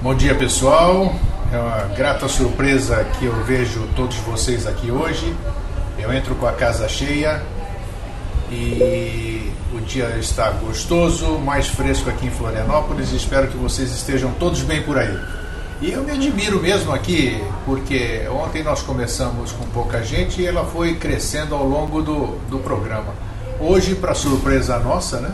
Bom dia, pessoal. É uma grata surpresa que eu vejo todos vocês aqui hoje. Eu entro com a casa cheia e o dia está gostoso, mais fresco aqui em Florianópolis. Espero que vocês estejam todos bem por aí. E eu me admiro mesmo aqui, porque ontem nós começamos com pouca gente e ela foi crescendo ao longo do programa. Hoje, para surpresa nossa, né,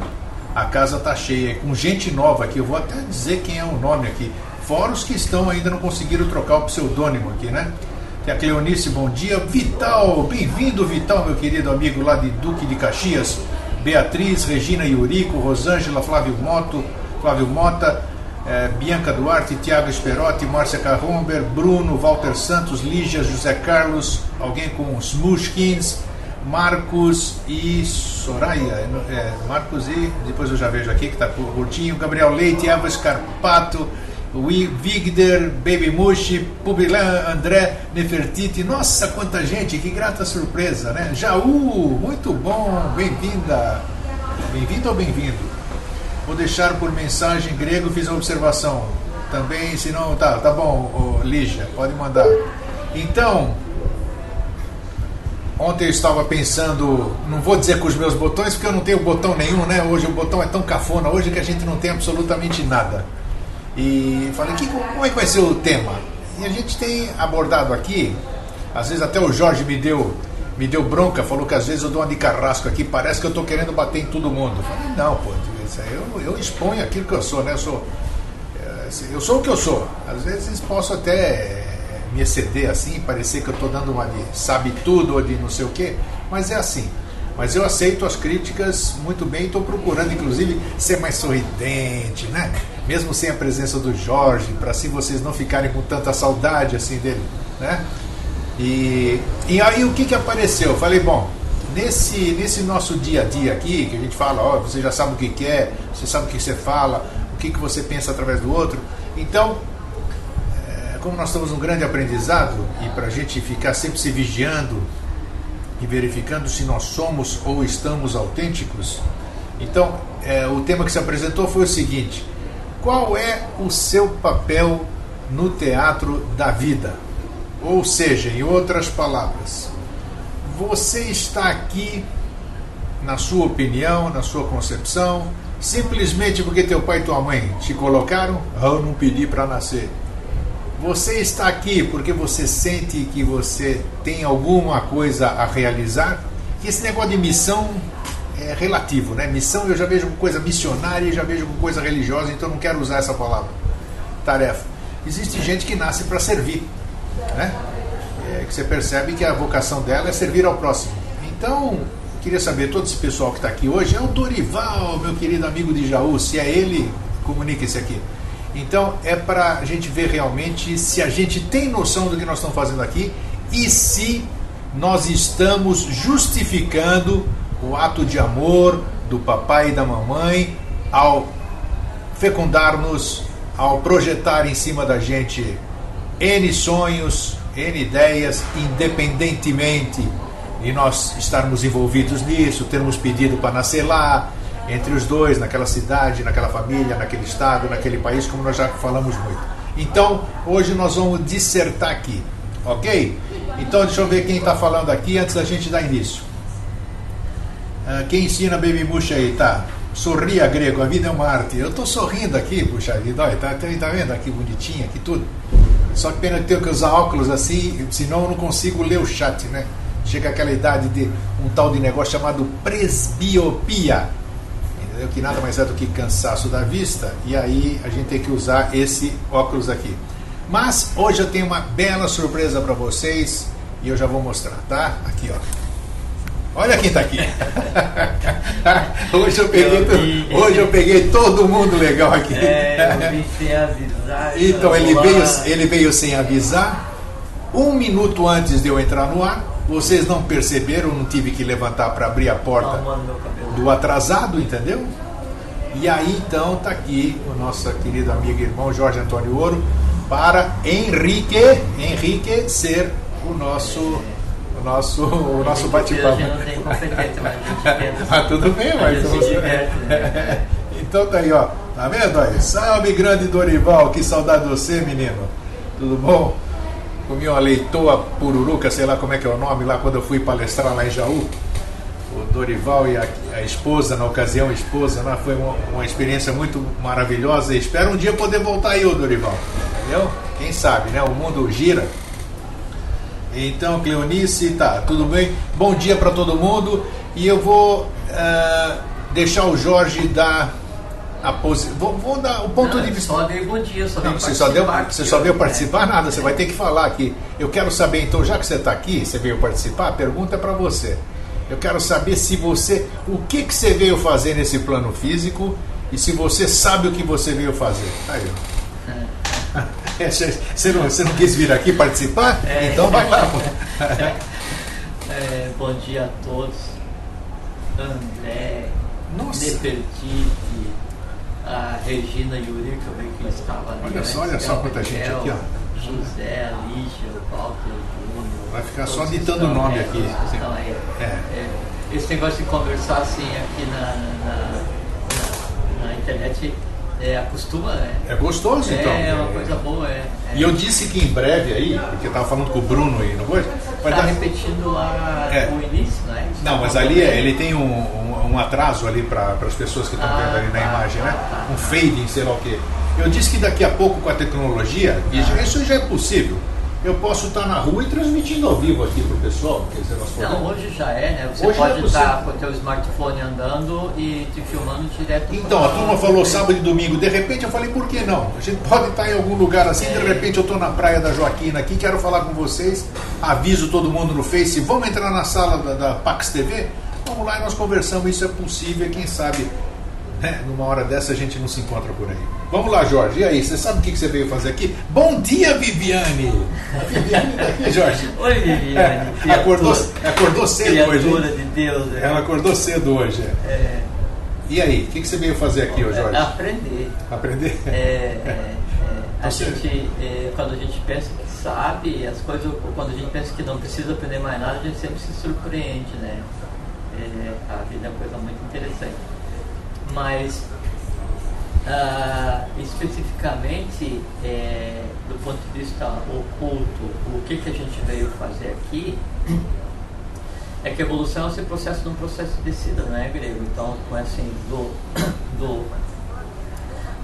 a casa está cheia, com gente nova aqui. Eu vou até dizer quem é o nome aqui, fora os que estão ainda não conseguiram trocar o pseudônimo aqui, né? Tem a Cleonice, bom dia. Vital, bem-vindo, Vital, meu querido amigo lá de Duque de Caxias. Beatriz, Regina Iurico, Rosângela, Flávio Mota, Bianca Duarte, Tiago Esperotti, Márcia Carromber, Bruno, Walter Santos, Lígia, José Carlos, alguém com Smooshkins, Marcos e Soraya, Marcos e, depois eu já vejo aqui que está curtinho, Gabriel Leite, Eva Scarpato, Vigder, Baby Mushi, Pubilan, André, Nefertiti. Nossa, quanta gente, que grata surpresa, né? Jaú, muito bom, bem-vinda. Bem-vindo ou bem-vindo? Vou deixar por mensagem grego, fiz a observação. Também, se não, tá bom, Lígia, pode mandar. Então, ontem eu estava pensando, não vou dizer com os meus botões, porque eu não tenho botão nenhum, né? Hoje o botão é tão cafona, hoje que a gente não tem absolutamente nada. E falei, como é que vai ser o tema? E a gente tem abordado aqui, às vezes até o Jorge me deu bronca, falou que às vezes eu dou uma de carrasco aqui, parece que eu estou querendo bater em todo mundo. Eu falei, não, pô, eu exponho aquilo que eu sou, né? Eu sou o que eu sou. Às vezes posso até me exceder assim, parecer que eu estou dando uma de sabe tudo ou de não sei o quê, mas é assim. Mas eu aceito as críticas muito bem, estou procurando inclusive ser mais sorridente, né? Mesmo sem a presença do Jorge, para assim vocês não ficarem com tanta saudade assim dele, né? E aí o que apareceu? Eu falei, bom, nesse nosso dia a dia aqui, que a gente fala, ó, você já sabe o que é, você sabe o que você fala, o que você pensa através do outro. Então, como nós estamos num grande aprendizado, e para a gente ficar sempre se vigiando e verificando se nós somos ou estamos autênticos, então o tema que se apresentou foi o seguinte: qual é o seu papel no teatro da vida? Ou seja, em outras palavras, você está aqui, na sua opinião, na sua concepção, simplesmente porque teu pai e tua mãe te colocaram? Eu não pedi para nascer. Você está aqui porque você sente que você tem alguma coisa a realizar? Que esse negócio de missão é relativo, né? Missão eu já vejo com coisa missionária e já vejo com coisa religiosa, então não quero usar essa palavra. Tarefa. Existe gente que nasce para servir, né? Que você percebe que a vocação dela é servir ao próximo. Então, queria saber, todo esse pessoal que está aqui hoje, é o Dorival, meu querido amigo de Jaú, se é ele, comunique-se aqui. Então, é para a gente ver realmente se a gente tem noção do que nós estamos fazendo aqui e se nós estamos justificando o ato de amor do papai e da mamãe ao fecundar-nos, ao projetar em cima da gente N sonhos, N ideias, independentemente de nós estarmos envolvidos nisso, termos pedido para nascer lá, entre os dois, naquela cidade, naquela família, naquele estado, naquele país, como nós já falamos muito. Então, hoje nós vamos dissertar aqui, ok? Então, deixa eu ver quem está falando aqui antes da gente dar início. Quem ensina Baby Muxa aí, tá? Sorria, grego, a vida é uma arte. Eu estou sorrindo aqui, puxa vida, olha, tá vendo aqui bonitinho, aqui tudo? Só que pena que tenho que usar óculos assim, senão eu não consigo ler o chat, né? Chega aquela idade de um tal de negócio chamado presbiopia, entendeu? Que nada mais é do que cansaço da vista, e aí a gente tem que usar esse óculos aqui. Mas hoje eu tenho uma bela surpresa para vocês e eu já vou mostrar, tá? Aqui, ó. Olha quem está aqui. Hoje eu peguei todo mundo legal aqui. Eu vim sem avisar. Então ele veio sem avisar. 1 minuto antes de eu entrar no ar. Vocês não perceberam, não tive que levantar para abrir a porta do atrasado, entendeu? E aí então está aqui o nosso querido amigo e irmão Jorge Antônio Ouro para enriquecer o nosso bate-papo. Não tem competência, mas tudo bem, mas se diverte, né? Então tá aí, ó. Tá vendo aí? Salve, grande Dorival, que saudade de você, menino. Tudo bom? Comi uma leitoa pururuca, sei lá como é que é o nome, lá quando eu fui palestrar lá em Jaú. O Dorival e a esposa, na ocasião a esposa, né? Foi uma experiência muito maravilhosa. Espero um dia poder voltar aí, ô Dorival. Entendeu? Quem sabe, né? O mundo gira. Então, Cleonice, tá, tudo bem? Bom dia para todo mundo. E eu vou deixar o Jorge dar a posição. Vou dar o ponto de vista. Só dei bom dia, só não, você só deu participar nada, você vai ter que falar aqui. Eu quero saber, então, já que você está aqui, você veio participar, a pergunta é para você. Eu quero saber se você, o que você veio fazer nesse plano físico e se você sabe o que você veio fazer. Aí, você não quis vir aqui participar? Então vai lá. Bom dia a todos. André, Nossa. Nefertiti, a Regina Yurica, que estava ali. Olha só quanta gente aqui, ó. José, a Lígia, o Walter Júnior. Vai ficar só ditando o nome aqui. Esse negócio de conversar assim aqui na internet acostuma, né? É gostoso, então. É uma coisa boa, E eu disse que em breve aí, porque eu estava falando com o Bruno aí, não foi? Está repetindo lá o início, né? Não, mas ali ele tem um atraso ali para as pessoas que estão vendo ali na imagem, né? Um fading, sei lá o quê. Eu disse que daqui a pouco com a tecnologia, isso já é possível. Eu posso estar na rua e transmitindo ao vivo aqui para o pessoal. Não, hoje já é, né? Você pode estar com o teu smartphone andando e te filmando direto. Então, a turma falou sábado e domingo. De repente eu falei, por que não? A gente pode estar em algum lugar assim, de repente eu estou na praia da Joaquina aqui, quero falar com vocês, aviso todo mundo no Face, vamos entrar na sala da Pax TV? Vamos lá e nós conversamos, isso é possível, quem sabe, né? Numa hora dessa a gente não se encontra por aí. Vamos lá, Jorge, e aí, você sabe o que você veio fazer aqui? Bom dia, Viviane! A Viviane tá aqui, Jorge. Oi, Viviane. Acordou cedo hoje. Criatura de Deus. Né? Ela acordou cedo hoje. E aí, o que você veio fazer aqui, Jorge? Aprender. Aprender? Quando a gente pensa que sabe as coisas, quando a gente pensa que não precisa aprender mais nada, a gente sempre se surpreende, né? A vida é uma coisa muito interessante. Mas, especificamente, do ponto de vista oculto, o que a gente veio fazer aqui é que a evolução é esse processo de um processo de descida, não é, grego? Então, assim, do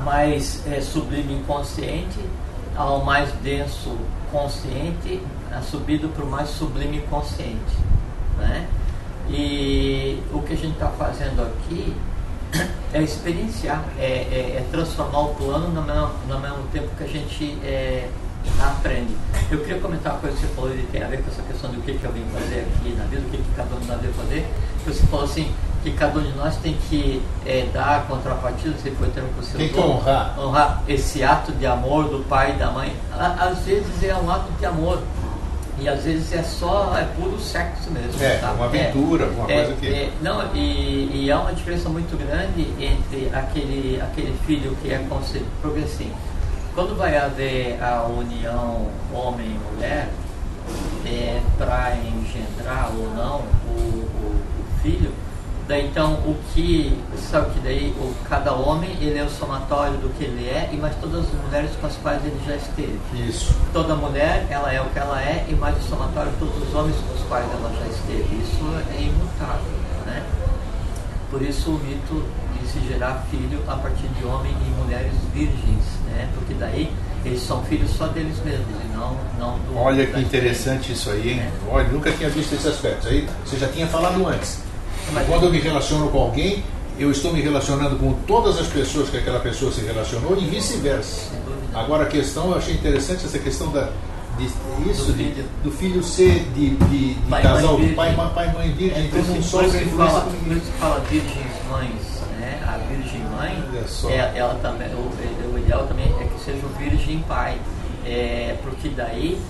mais sublime inconsciente ao mais denso consciente, subido para o mais sublime consciente, né? E o que a gente está fazendo aqui é experienciar, é transformar o plano no mesmo tempo que a gente aprende. Eu queria comentar uma coisa que você falou que tem a ver com essa questão do que eu vim fazer aqui na vida, o que cada um deve fazer. Você falou assim, que cada um de nós tem que dar a contrapartida, você foi termo que você tem que honrar esse ato de amor do pai e da mãe. Às vezes é um ato de amor. E às vezes é puro sexo mesmo. Tá? Uma aventura, alguma coisa que... E há uma diferença muito grande entre aquele filho que é concebido. Porque assim, quando vai haver a união homem e mulher, para engendrar ou não o filho, daí então sabe que daí cada homem ele é o somatório do que ele é, mas todas as mulheres com as quais ele já esteve. Isso. Toda mulher ela é o que ela é, e mais o somatório de todos os homens com os quais ela já esteve. Isso é imutável, né? Por isso o mito de se gerar filho a partir de homem e mulheres virgens, né? Porque daí eles são filhos só deles mesmos e não do... Olha que interessante isso aí, hein? Olha, nunca tinha visto esse aspecto. Aí você já tinha falado antes. Quando eu me relaciono com alguém, eu estou me relacionando com todas as pessoas que aquela pessoa se relacionou e vice-versa. Agora a questão, eu achei interessante essa questão do filho ser de casal, do pai e mãe virgem, então não sofre influência com ninguém. Por isso que fala virgens mães, né? A virgem mãe, ela também, o ideal também é que seja o virgem pai, porque daí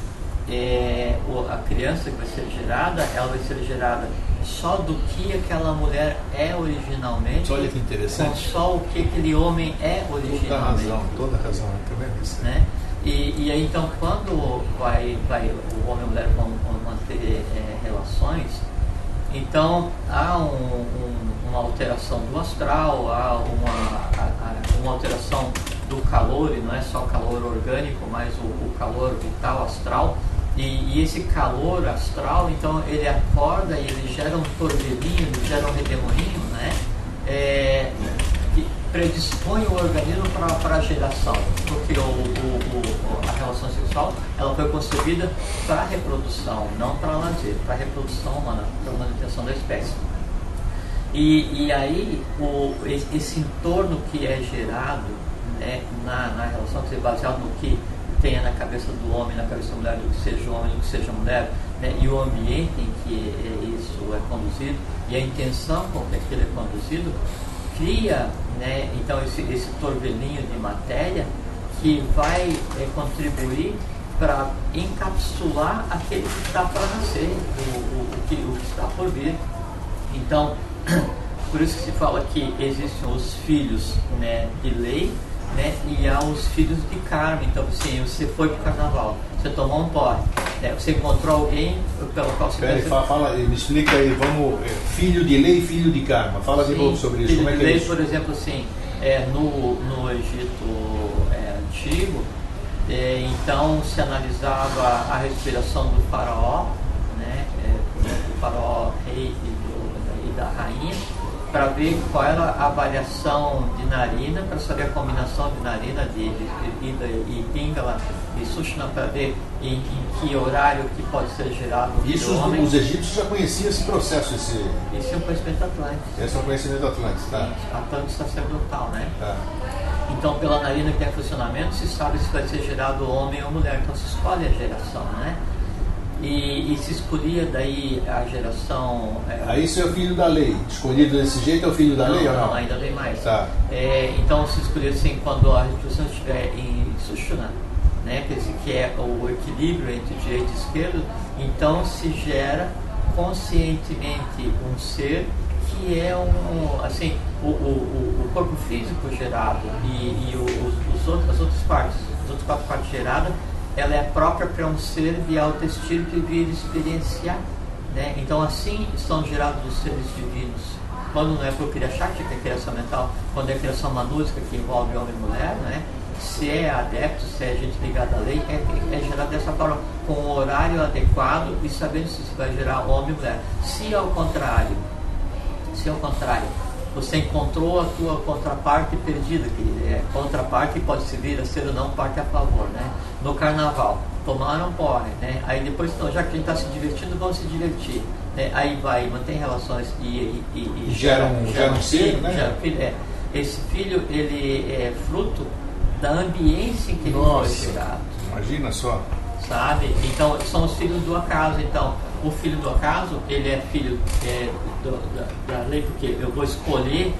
a criança que vai ser gerada, ela vai ser gerada só do que aquela mulher é originalmente. Olha que interessante. Só o que aquele homem é originalmente. Toda razão, tá vendo isso? Né? E aí então quando o homem e a mulher vão manter relações, então há uma alteração do astral, há uma alteração do calor, e não é só calor orgânico, mas o calor vital, astral. E esse calor astral, então ele acorda e ele gera um torvelinho, ele gera um redemoinho, né? Que predispõe o organismo para a geração, porque a relação sexual ela foi concebida para reprodução, não para lazer, para reprodução humana, para a manutenção da espécie. E aí esse entorno que é gerado, né, na relação, que é baseado no que tenha na cabeça do homem, na cabeça da mulher, do que seja homem, do que seja mulher, né, e o ambiente em que isso é conduzido e a intenção com que aquilo é conduzido, cria, né, então esse torvelinho de matéria que vai contribuir para encapsular aquele que está para nascer, o que está por vir. Então, por isso que se fala que existem os filhos, né, de lei, né, e há os filhos de karma. Então, assim, você foi para o carnaval, você tomou um porre, né, você encontrou alguém pelo qual você... Fala, me explica aí, vamos, filho de lei e filho de karma. Fala de novo sobre isso. Como é que é isso? Por exemplo, assim, no Egito antigo, então se analisava a respiração do faraó, né, do faraó rei e da rainha, para ver qual era a variação de narina, para saber a combinação de narina, de Ida e Pingala e Sushna, para ver em que horário que pode ser gerado o isso homem. Os egípcios já conheciam esse processo? Esse é um conhecimento atlântico. Esse é um conhecimento atlântico, tá? Atlântico sacerdotal, né? Tá. Então, pela narina que tem funcionamento, se sabe se vai ser gerado homem ou mulher, então se escolhe a geração, né? E se escolhia daí a geração... Aí isso é o filho da lei, escolhido desse jeito é o filho da lei ou não? Não, ainda tem mais. Tá. Então se escolhia assim, quando a reprodução estiver em Sushumna, né, que é o equilíbrio entre direito e esquerdo, então se gera conscientemente um ser que é assim, o corpo físico gerado e as outras partes, as outras 4 partes geradas, ela é própria para um ser de alto espírito e vir experienciar, né? Então assim são gerados os seres divinos. Quando não é por Kriya Shakti, que é criação mental, quando é criação manúsica, que envolve homem e mulher, né? Se é adepto, se é gente ligada à lei, é gerado dessa forma, com o horário adequado e sabendo se vai gerar homem e mulher. Se ao contrário, você encontrou a tua contraparte perdida, que contraparte pode se vir a ser ou não parte a favor, né? No carnaval, tomaram porre, né? Aí depois, então, já que a gente está se divertindo, vamos se divertir, né? Aí vai, mantém relações e gera um ser, né? Gera filho, esse filho, ele é fruto da ambiência em que ele foi gerado. Imagina só. Sabe? Então, são os filhos do acaso. Então, o filho do acaso, ele é filho da lei, porque eu vou escolher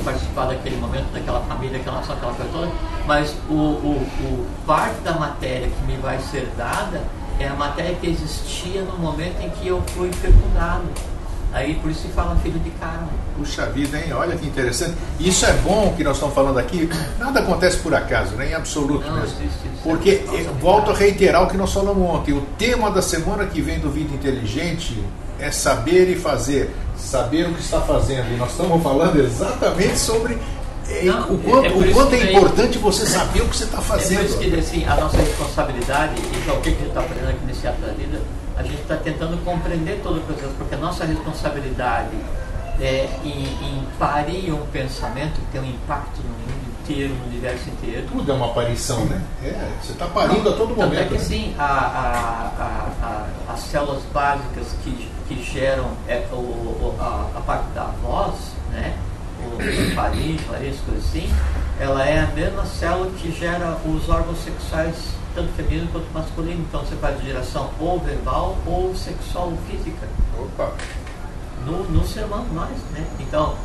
participar daquele momento, daquela família, daquela nação, aquela coisa toda, mas o parte da matéria que me vai ser dada é a matéria que existia no momento em que eu fui fecundado. Aí por isso se fala filho de karma. Puxa vida, hein? Olha que interessante. Isso é bom que nós estamos falando aqui. Nada acontece por acaso, né? Em absoluto não, mesmo. Existe, porque, volto a reiterar o que nós falamos ontem, o tema da semana que vem do Vida Inteligente é saber e fazer. Saber o que está fazendo. E nós estamos falando exatamente sobre o quanto é importante você saber o que você está fazendo. É por isso que assim, a nossa responsabilidade, então o que a gente está fazendo aqui nesse ato da vida, a gente está tentando compreender todo o processo, porque a nossa responsabilidade em parir um pensamento que tem um impacto no mundo inteiro, no universo inteiro. Tudo é uma aparição, né? Você está parindo a todo momento. É que sim, as células básicas que geram a parte da voz, né? O faringe, coisas assim, ela é a mesma célula que gera os órgãos sexuais, tanto feminino quanto masculino. Então você faz geração ou verbal ou sexual ou física. Opa! No ser humano, nós, né? Então,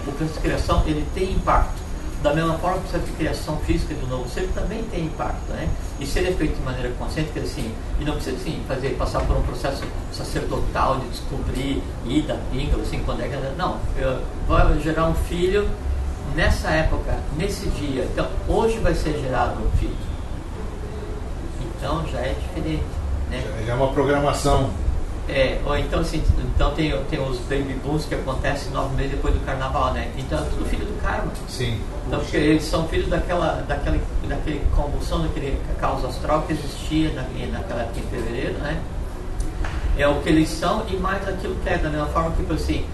o processo de criação, ele tem impacto. Da mesma forma que o processo de criação física do novo ser também tem impacto, né? E se ele é feito de maneira consciente, que assim, e não precisa assim, passar por um processo sacerdotal de descobrir ida, píngala, assim, quando é que... Não, eu vou gerar um filho nessa época, nesse dia. Então, hoje vai ser gerado um filho. Então, já é diferente, né? Já é uma programação. Ou então assim, então tem os baby booms que acontecem 9 meses depois do carnaval, né? Então é tudo filho do karma. Sim. Então porque eles são filhos daquele convulsão, daquele caos astral que existia naquela época em fevereiro, né? É o que eles são e mais aquilo que é, da mesma forma que assim,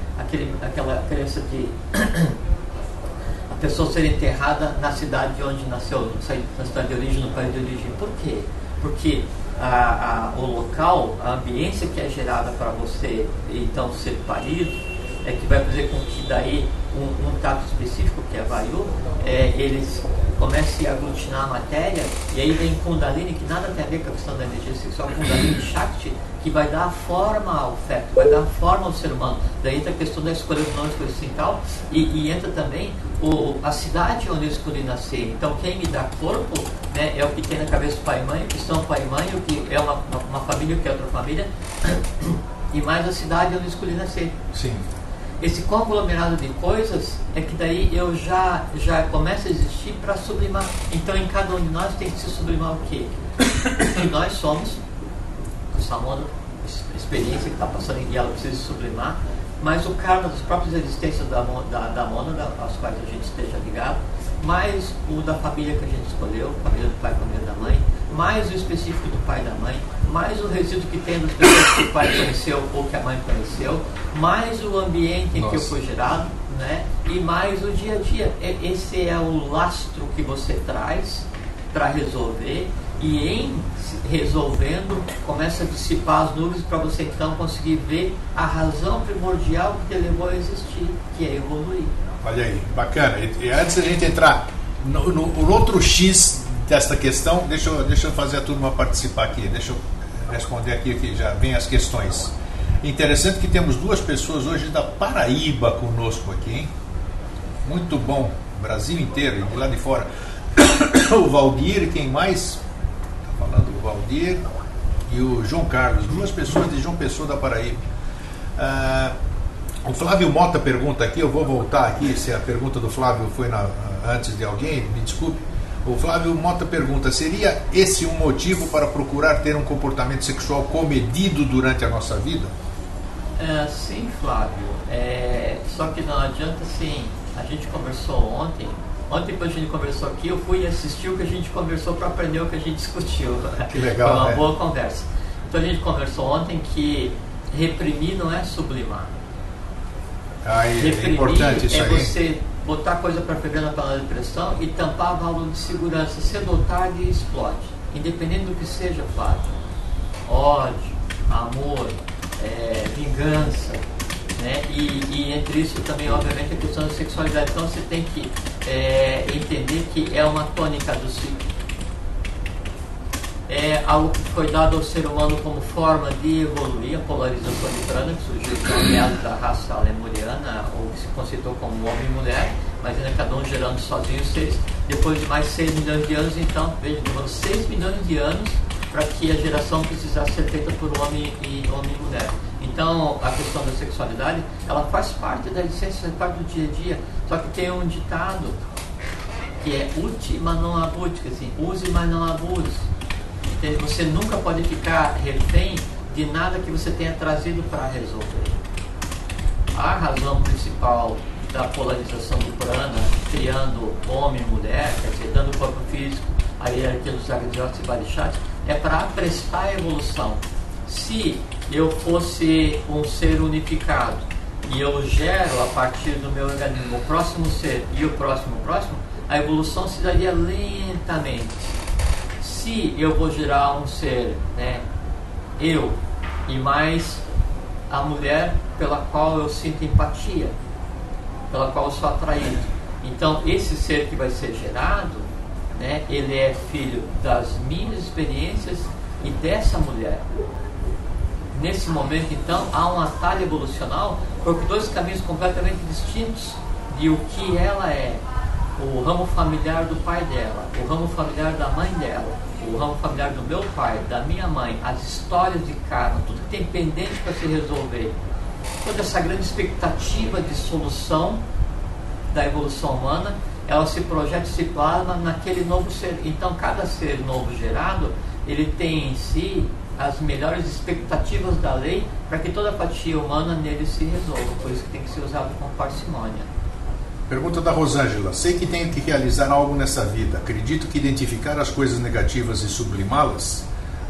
aquela crença de a pessoa ser enterrada na cidade de onde nasceu, na cidade de origem, no país de origem. Por quê? Porque o local, a ambiência que é gerada para você então ser parido, é que vai fazer com que daí um tato específico, que é Vayu, eles comecem a aglutinar a matéria, e aí vem Kundalini, que nada tem a ver com a questão da energia sexual, Kundalini Shakti, que vai dar forma ao feto, vai dar forma ao ser humano. Daí entra a questão da escolha dos nomes, coisa assim e tal, e entra também a cidade onde eu escolhi nascer. Então quem me dá corpo, né, é o que tem na cabeça do pai e mãe, o que são pai e mãe, o que é uma família, o que é outra família, e mais a cidade onde eu escolhi nascer. Sim. Esse conglomerado de coisas é que daí eu já começa a existir para sublimar. Então em cada um de nós tem que se sublimar o quê? Que nós somos, essa Mona, experiência que está passando e ela precisa se sublimar, mas o karma das próprias existências da Mona, às quais a gente esteja ligado, mais o da família que a gente escolheu, família do pai, família da mãe, mais o específico do pai e da mãe, mais o resíduo que tem das pessoas que o pai conheceu ou que a mãe conheceu, mais o ambiente em que eu fui gerado, né? E mais o dia a dia. Esse é o lastro que você traz para resolver, e em resolvendo começa a dissipar as nuvens para você então conseguir ver a razão primordial que te levou a existir, que é evoluir. Olha aí, bacana. E antes da gente entrar no outro X desta questão, deixa eu fazer a turma participar aqui, deixa eu responder aqui que já vem as questões. Interessante que temos duas pessoas hoje da Paraíba conosco aqui, hein? Muito bom, Brasil inteiro e de lá de fora. O Valdir e quem mais? Está falando o Valdir e o João Carlos, duas pessoas de João Pessoa da Paraíba. O Flávio Mota pergunta aqui, eu vou voltar aqui, se a pergunta do Flávio foi antes de alguém, me desculpe. O Flávio Mota pergunta, seria esse um motivo para procurar ter um comportamento sexual comedido durante a nossa vida? Sim, Flávio. Só que não adianta assim, a gente conversou ontem, depois a gente conversou aqui, eu fui assistir o que a gente conversou para aprender o que a gente discutiu. Que legal, foi uma boa conversa. Então a gente conversou ontem que reprimir não é sublimar. É importante isso aí. É você botar coisa para ferver na panela de pressão e tampar a válvula de segurança. Cedo ou tarde explode. Independente do que seja, Flávio. Ódio, amor, vingança, né? E entre isso também, obviamente, a questão da sexualidade. Então você tem que entender que é uma tônica do ciclo. É algo que foi dado ao ser humano como forma de evoluir, a polarização de prana, que surgiu com meados da raça lemuriana, ou que se conceitou como homem e mulher, mas ainda cada um gerando sozinho seres. Depois de mais 6 milhões de anos, então, veja, demorou 6 milhões de anos para que a geração precisasse ser feita por homem e mulher. Então, a questão da sexualidade, ela faz parte da essência, faz parte do dia a dia. Só que tem um ditado que é uti, mas não abute, assim, use, mas não abuse. Você nunca pode ficar refém de nada que você tenha trazido para resolver. A razão principal da polarização do prana, criando homem e mulher, quer dizer, dando corpo físico, a hierarquia dos agridotes e barixates, é para apressar a evolução. Se eu fosse um ser unificado e eu gero a partir do meu organismo o próximo ser e o próximo, a evolução se daria lentamente. Se eu vou gerar um ser, né, eu e mais a mulher pela qual eu sinto empatia, pela qual eu sou atraído, então esse ser que vai ser gerado, né, ele é filho das minhas experiências e dessa mulher. Nesse momento, então, há um atalho evolucional, porque dois caminhos completamente distintos de o que ela é. O ramo familiar do pai dela, o ramo familiar da mãe dela, o ramo familiar do meu pai, da minha mãe, as histórias de karma, tudo que tem pendente para se resolver, toda essa grande expectativa de solução da evolução humana, ela se projeta e se plasma naquele novo ser. Então cada ser novo gerado, ele tem em si as melhores expectativas da lei para que toda a fatia humana nele se resolva. Por isso que tem que ser usado com parcimônia. Pergunta da Rosângela. Sei que tenho que realizar algo nessa vida. Acredito que identificar as coisas negativas e sublimá-las.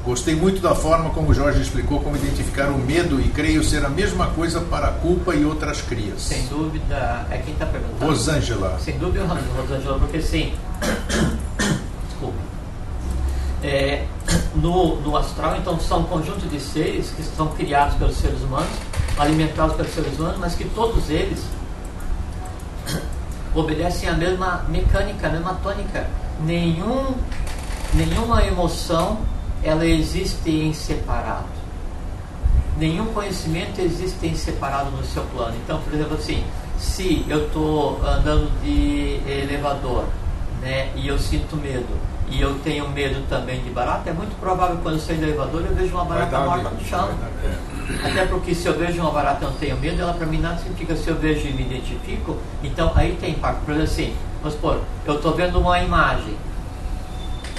Gostei muito da forma como o Jorge explicou como identificar o medo e creio ser a mesma coisa para a culpa e outras crias. Sem dúvida, é quem está perguntando. Rosângela. Sem dúvida, Rosângela, porque sim. Desculpa. No astral, então, são um conjunto de seres que são criados pelos seres humanos, alimentados pelos seres humanos, mas que todos eles obedecem à mesma mecânica, à mesma tônica. Nenhuma emoção ela existe em separado. Nenhum conhecimento existe em separado no seu plano. Então, por exemplo, assim, se eu estou andando de elevador, né, e eu sinto medo, e eu tenho medo também de barata, é muito provável que quando eu sair do elevador eu vejo uma barata morta no chão. Até porque se eu vejo uma barata e não tenho medo, ela para mim nada significa. Se eu vejo e me identifico, então aí tem impacto. Por exemplo, assim, vamos supor, eu estou vendo uma imagem,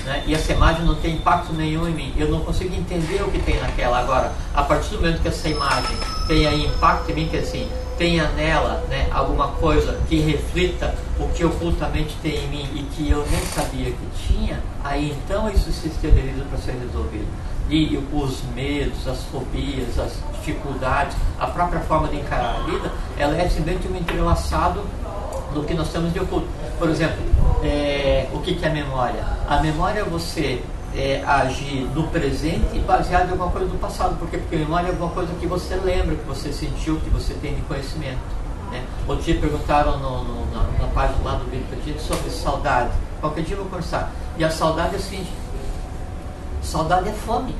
né, e essa imagem não tem impacto nenhum em mim, eu não consigo entender o que tem naquela. Agora, a partir do momento que essa imagem tenha impacto em mim, que assim, tenha nela, né, alguma coisa que reflita o que ocultamente tem em mim e que eu nem sabia que tinha, aí então isso se exterioriza para ser resolvido. E os medos, as fobias, as dificuldades, a própria forma de encarar a vida, ela é simplesmente um entrelaçado do que nós temos de oculto. Por exemplo, o que é a memória? A memória é você agir no presente baseado em alguma coisa do passado. Por quê? Porque a memória é alguma coisa que você lembra, que você sentiu, que você tem de conhecimento, né? Outro dia perguntaram na página lá do vídeo que eu tinha sobre saudade. Qualquer dia eu vou conversar. E a saudade é o seguinte: saudade é fome.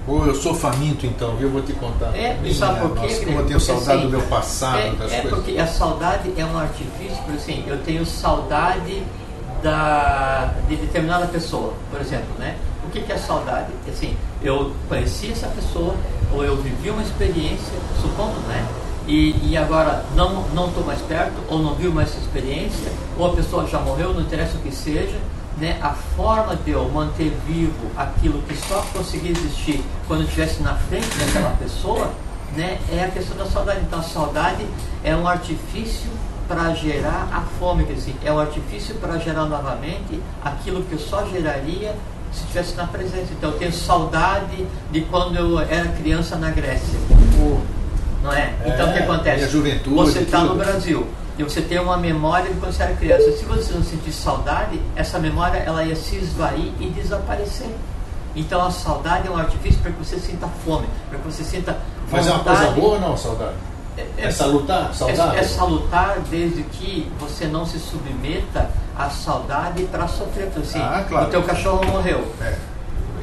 Eu sou faminto então, viu? Eu vou te contar. Sabe por quê? Como eu tenho saudade assim, do meu passado, das coisas. Porque a saudade é um artifício, por assim, eu tenho saudade de determinada pessoa, por exemplo, né? O que é saudade? Assim, eu conheci essa pessoa, ou eu vivi uma experiência, supondo, né? E agora não estou mais perto, ou não viu mais essa experiência, ou a pessoa já morreu, não interessa o que seja, né? A forma de eu manter vivo aquilo que só conseguia existir quando eu estivesse na frente daquela pessoa, né? É a questão da saudade. Então a saudade é um artifício para gerar a fome, quer dizer, é um artifício para gerar novamente aquilo que eu só geraria se estivesse na presença. Então eu tenho saudade de quando eu era criança na Grécia, não é? Então o que acontece? Você está no Brasil e você tem uma memória de quando você era criança. Se você não sentir saudade, essa memória ela ia se esvair e desaparecer. Então a saudade é um artifício para que você sinta fome, para que você sinta vontade. Mas é uma coisa boa ou não, saudade? É salutar? Saudável? É salutar desde que você não se submeta à saudade para sofrer. Então, assim, claro. O teu cachorro morreu.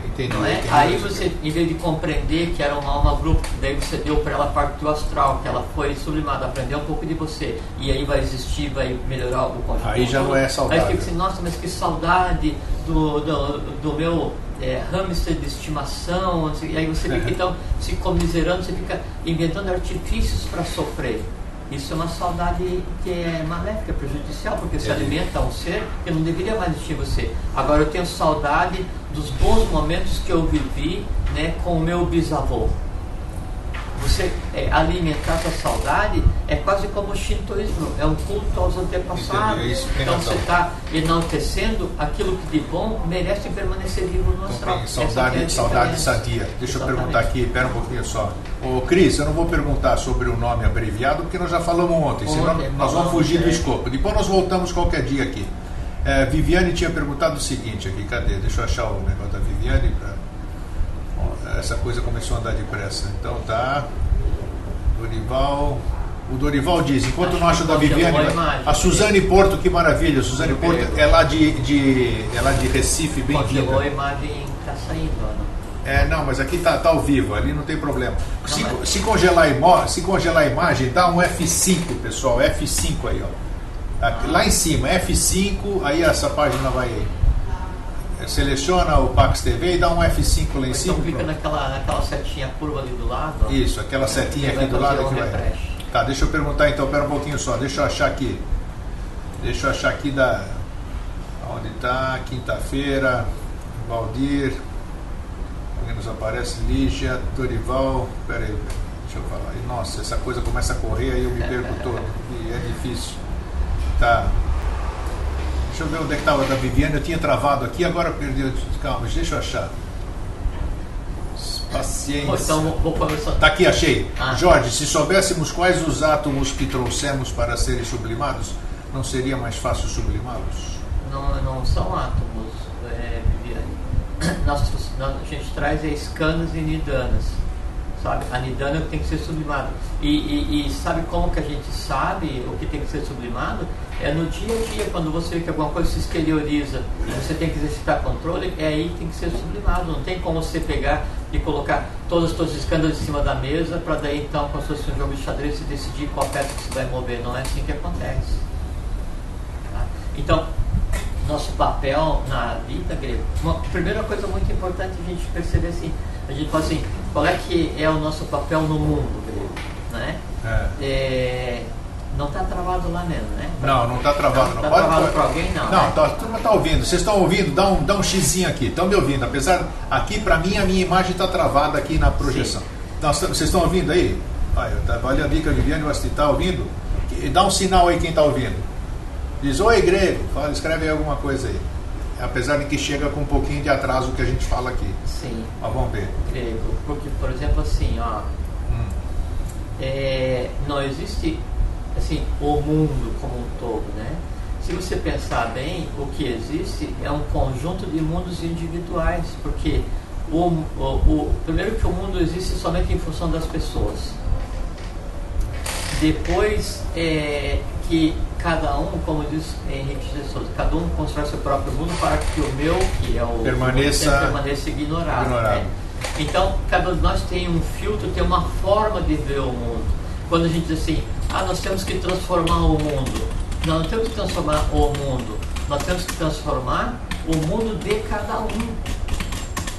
Entendi, não é? entendi. Aí você, em vez de compreender que era uma alma bruta, daí você deu para ela a parte do astral, que ela foi sublimada, aprendeu um pouco de você, e aí vai existir, vai melhorar o conjunto. Aí já não é saudável. Aí fica assim, nossa, mas que saudade do meu hamster de estimação, e aí você fica então se comiserando, você fica inventando artifícios para sofrer. Isso é uma saudade que é maléfica, prejudicial, porque se alimenta um ser que não deveria mais existir em você. Agora eu tenho saudade dos bons momentos que eu vivi, né, com o meu bisavô. Você alimentar essa saudade é quase como o shintoísmo, é um culto aos antepassados. Então você está enaltecendo aquilo que de bom merece permanecer vivo no astral. Saudade sadia. Deixa eu perguntar aqui, espera um pouquinho só. Ô Cris, eu não vou perguntar sobre o nome abreviado, porque nós já falamos ontem, senão nós vamos fugir do escopo. Depois nós voltamos qualquer dia aqui. Viviane tinha perguntado o seguinte aqui, cadê? Deixa eu achar o negócio da Viviane para... Essa coisa começou a andar depressa. Então tá. O Dorival diz, enquanto não acho da Viviane, a Suzane Porto, que maravilha. Suzane Porto é lá de Recife, bem vinda. A imagem está saindo, não, mas aqui tá ao vivo, ali não tem problema. Se congelar a imagem, dá um F5, pessoal, F5 aí, ó. Aqui, lá em cima, F5, aí essa página vai. Seleciona o Pax TV e dá um F5 lá em cima. Então clica naquela setinha curva ali do lado. Isso, aquela setinha aqui do lado que vai. Tá, deixa eu perguntar então, pera um pouquinho só, deixa eu achar aqui onde tá, quinta-feira, Valdir, alguém nos aparece. Lígia, Dorival, peraí, deixa eu falar. Nossa, essa coisa começa a correr, aí eu me perco todo, e é difícil. Tá. Deixa eu ver onde é que estava da Viviane, eu tinha travado aqui, agora perdi. Calma, deixa eu achar. Paciência. Então vou começar. Tá aqui, achei. Ah. Jorge, se soubéssemos quais os átomos que trouxemos para serem sublimados, não seria mais fácil sublimá-los? Não são átomos, Viviane. A gente traz escanas e nidanas, sabe? A nidana tem que ser sublimada. E sabe como que a gente sabe o que tem que ser sublimado? É no dia a dia, quando você vê que alguma coisa se exterioriza e você tem que exercitar controle, é aí que tem que ser sublimado. Não tem como você pegar e colocar todas as suas escanas em cima da mesa para daí então, como se fosse um jogo de xadrez, você decidir qual peça que você vai mover. Não é assim que acontece. Tá? Então, nosso papel na vida grega, uma primeira coisa muito importante a gente perceber assim, a gente fala assim, qual é que é o nosso papel no mundo grego, né? Não está travado lá mesmo, né? Não está travado. Não está travado para alguém, não. Não, né? a turma está ouvindo. Vocês estão ouvindo? Dá um xizinho aqui. Estão me ouvindo. Apesar, aqui para mim, a minha imagem está travada aqui na projeção. Não, vocês estão ouvindo aí? Olha a dica, Viviane, você está ouvindo? Dá um sinal aí quem está ouvindo. Diz, oi, grego. Fala, escreve aí alguma coisa aí. Apesar de que chega com um pouquinho de atraso o que a gente fala aqui. Sim. Mas vamos ver. Grego. Porque, por exemplo, assim, ó. Não existe assim, o mundo como um todo, né? Se você pensar bem, o que existe é um conjunto de mundos individuais, porque primeiro que o mundo existe somente em função das pessoas. Depois que cada um, como diz Henrique Jesus, cada um constrói seu próprio mundo para que o meu, que é o permaneça ignorado. Né? Então, cada um de nós tem um filtro, tem uma forma de ver o mundo. Quando a gente diz assim, nós temos que transformar o mundo. Não temos que transformar o mundo. Nós temos que transformar o mundo de cada um.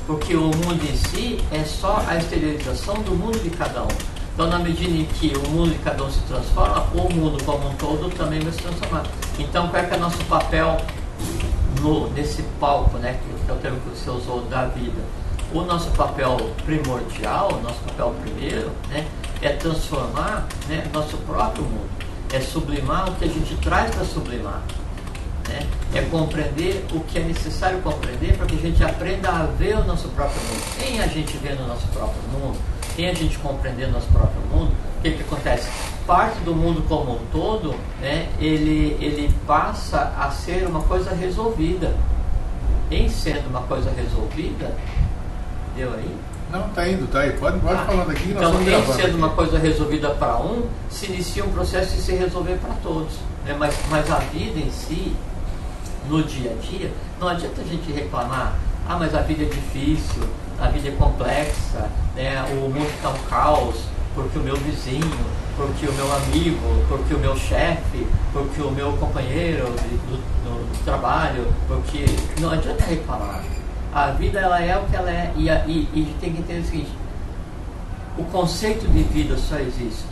Porque o mundo em si é só a exteriorização do mundo de cada um. Então, na medida em que o mundo de cada um se transforma, o mundo como um todo também vai se transformar. Então, qual é que é o nosso papel nesse palco, né, que é o termo que você usou, da vida? O nosso papel primordial, o nosso papel primeiro, né, é transformar, né, nosso próprio mundo. É sublimar o que a gente traz para sublimar. Né? É compreender o que é necessário compreender para que a gente aprenda a ver o nosso próprio mundo. Em a gente vendo o nosso próprio mundo, em a gente compreender o nosso próprio mundo, o que acontece? Parte do mundo como um todo, né, ele passa a ser uma coisa resolvida. Em sendo uma coisa resolvida, deu aí? Não, tá indo, tá aí. Pode falar daqui. Então, em sendo uma coisa resolvida para um, se inicia um processo de se resolver para todos. Né? Mas a vida em si, no dia a dia, não adianta a gente reclamar, mas a vida é difícil, a vida é complexa, né? O mundo está um caos, porque o meu vizinho, porque o meu amigo, porque o meu chefe, porque o meu companheiro do trabalho, porque não adianta reclamar. A vida ela é o que ela é e tem que entender o seguinte, o conceito de vida só existe,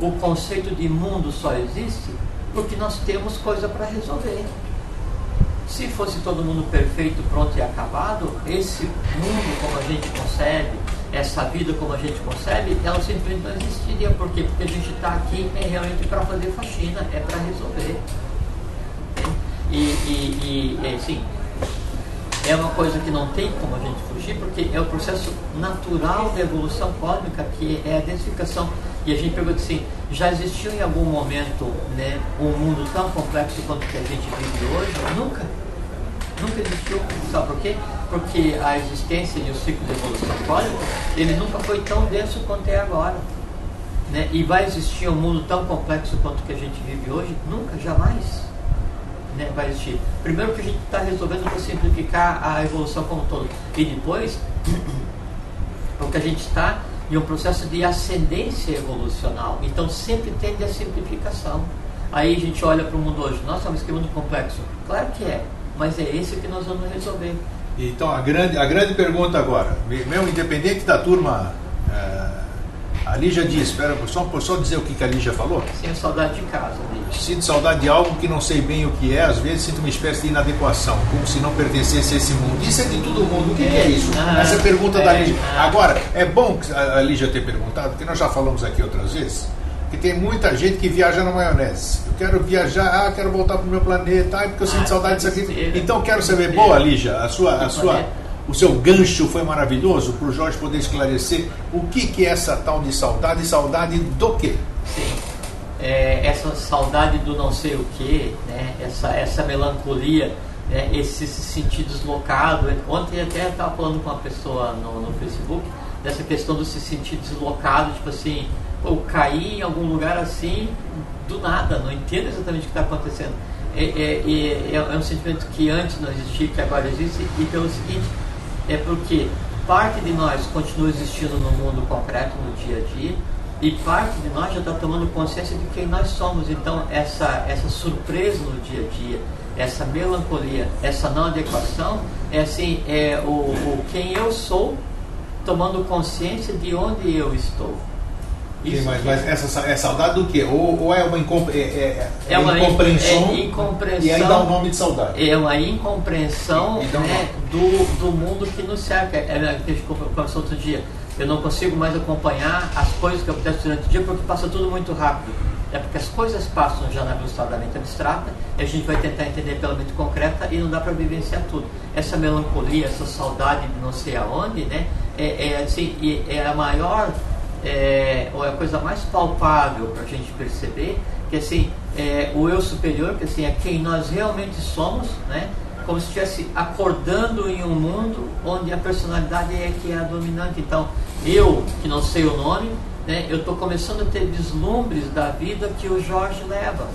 o conceito de mundo só existe porque nós temos coisa para resolver. Se fosse todo mundo perfeito, pronto e acabado, esse mundo como a gente concebe, essa vida como a gente concebe, ela simplesmente não existiria. Por quê? Porque a gente está aqui realmente para fazer faxina, é para resolver. Assim, é uma coisa que não tem como a gente fugir, porque é o processo natural da evolução cósmica, que é a densificação. E a gente pergunta assim, já existiu em algum momento, né, um mundo tão complexo quanto que a gente vive hoje? Nunca. Nunca existiu. Sabe por quê? Porque a existência e o ciclo de evolução cósmica, ele nunca foi tão denso quanto é agora. Né? E vai existir um mundo tão complexo quanto que a gente vive hoje? Nunca, jamais. Né, vai existir. Primeiro que a gente está resolvendo para simplificar a evolução como um todo. E depois, porque a gente está em um processo de ascendência evolucional. Então sempre tende a simplificação. Aí a gente olha para o mundo hoje. Nossa, mas que mundo complexo. Claro que é, mas é esse que nós vamos resolver. Então a grande pergunta agora, mesmo independente da turma A Lígia diz, espera, só dizer o que a Lígia falou. Sinto saudade de casa, Lígia. Sinto saudade de algo que não sei bem o que é, às vezes sinto uma espécie de inadequação, como se não pertencesse a esse mundo. Isso é de todo mundo, o que é isso? Essa é a pergunta da Lígia. Agora, é bom a Lígia ter perguntado, porque nós já falamos aqui outras vezes, que tem muita gente que viaja na maionese. Eu quero viajar, quero voltar para o meu planeta, porque eu sinto saudade disso aqui. Então quero saber, boa Lígia, o seu gancho foi maravilhoso para o Jorge poder esclarecer o que é essa tal de saudade, e saudade do quê? Sim, essa saudade do não sei o quê, né? essa melancolia, né? Esse se sentir deslocado. Ontem até estava falando com uma pessoa no Facebook, dessa questão do se sentir deslocado, tipo assim, eu caí em algum lugar assim, do nada, não entendo exatamente o que está acontecendo. É um sentimento que antes não existia, que agora existe, e pelo seguinte, é porque parte de nós continua existindo no mundo concreto, no dia a dia, e parte de nós já está tomando consciência de quem nós somos. Então essa surpresa no dia a dia, essa melancolia, essa não adequação, o quem eu sou tomando consciência de onde eu estou. Sim, mas essa é saudade do quê? Ou é uma incompreensão, e aí dá o nome de saudade? É uma incompreensão, né, do mundo que nos cerca. A gente conversou outro dia. Eu não consigo mais acompanhar as coisas que acontecem durante o dia porque passa tudo muito rápido. É porque as coisas passam já na velocidade da mente abstrata, e a gente vai tentar entender pela mente concreta e não dá para vivenciar tudo. Essa melancolia, essa saudade de não sei aonde, né, é a maior... ou é a coisa mais palpável para a gente perceber que assim, o eu superior, que assim, é quem nós realmente somos, né? Como se estivesse acordando em um mundo onde a personalidade é que é a dominante. Então, eu, que não sei o nome, né, eu estou começando a ter vislumbres da vida que o Jorge leva,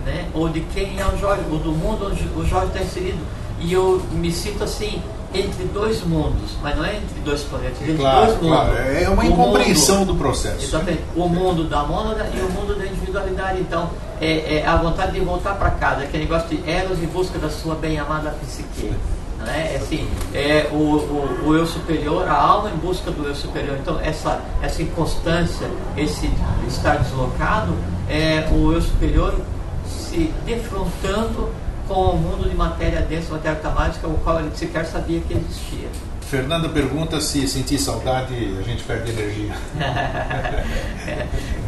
né? Ou de quem é o Jorge, ou do mundo onde o Jorge está inserido. E eu me sinto assim, entre dois mundos, mas não é entre dois planetas, entre dois mundos. Claro. É uma incompreensão do processo. Exatamente. O mundo da mônada e o mundo da individualidade. Então, a vontade de voltar para casa, aquele negócio de Eros em busca da sua bem-amada psique. Né? O eu superior, a alma em busca do eu superior. Então, essa inconstância, esse estar deslocado, é o eu superior se defrontando com o mundo de matéria densa, matéria tamática, o qual ele sequer sabia que existia. Fernanda pergunta se sentir saudade a gente perde energia.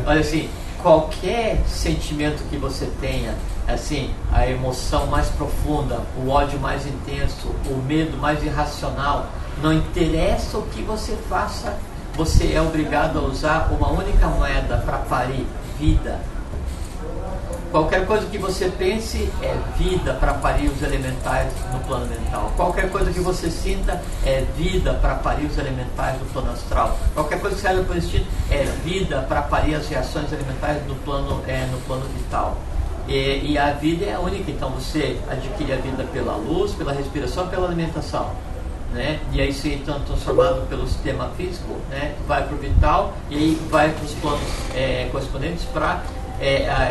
Olha assim, qualquer sentimento que você tenha, assim, a emoção mais profunda, o ódio mais intenso, o medo mais irracional, não interessa o que você faça, você é obrigado a usar uma única moeda para parir: vida. Qualquer coisa que você pense é vida para parir os elementais no plano mental. Qualquer coisa que você sinta é vida para parir os elementais no plano astral. Qualquer coisa que você haja por instinto é vida para parir as reações elementais no plano vital. E a vida é a única. Então você adquire a vida pela luz, pela respiração, pela alimentação, né? E aí você então transformado pelo sistema físico, né, vai para o vital e aí vai para os planos correspondentes para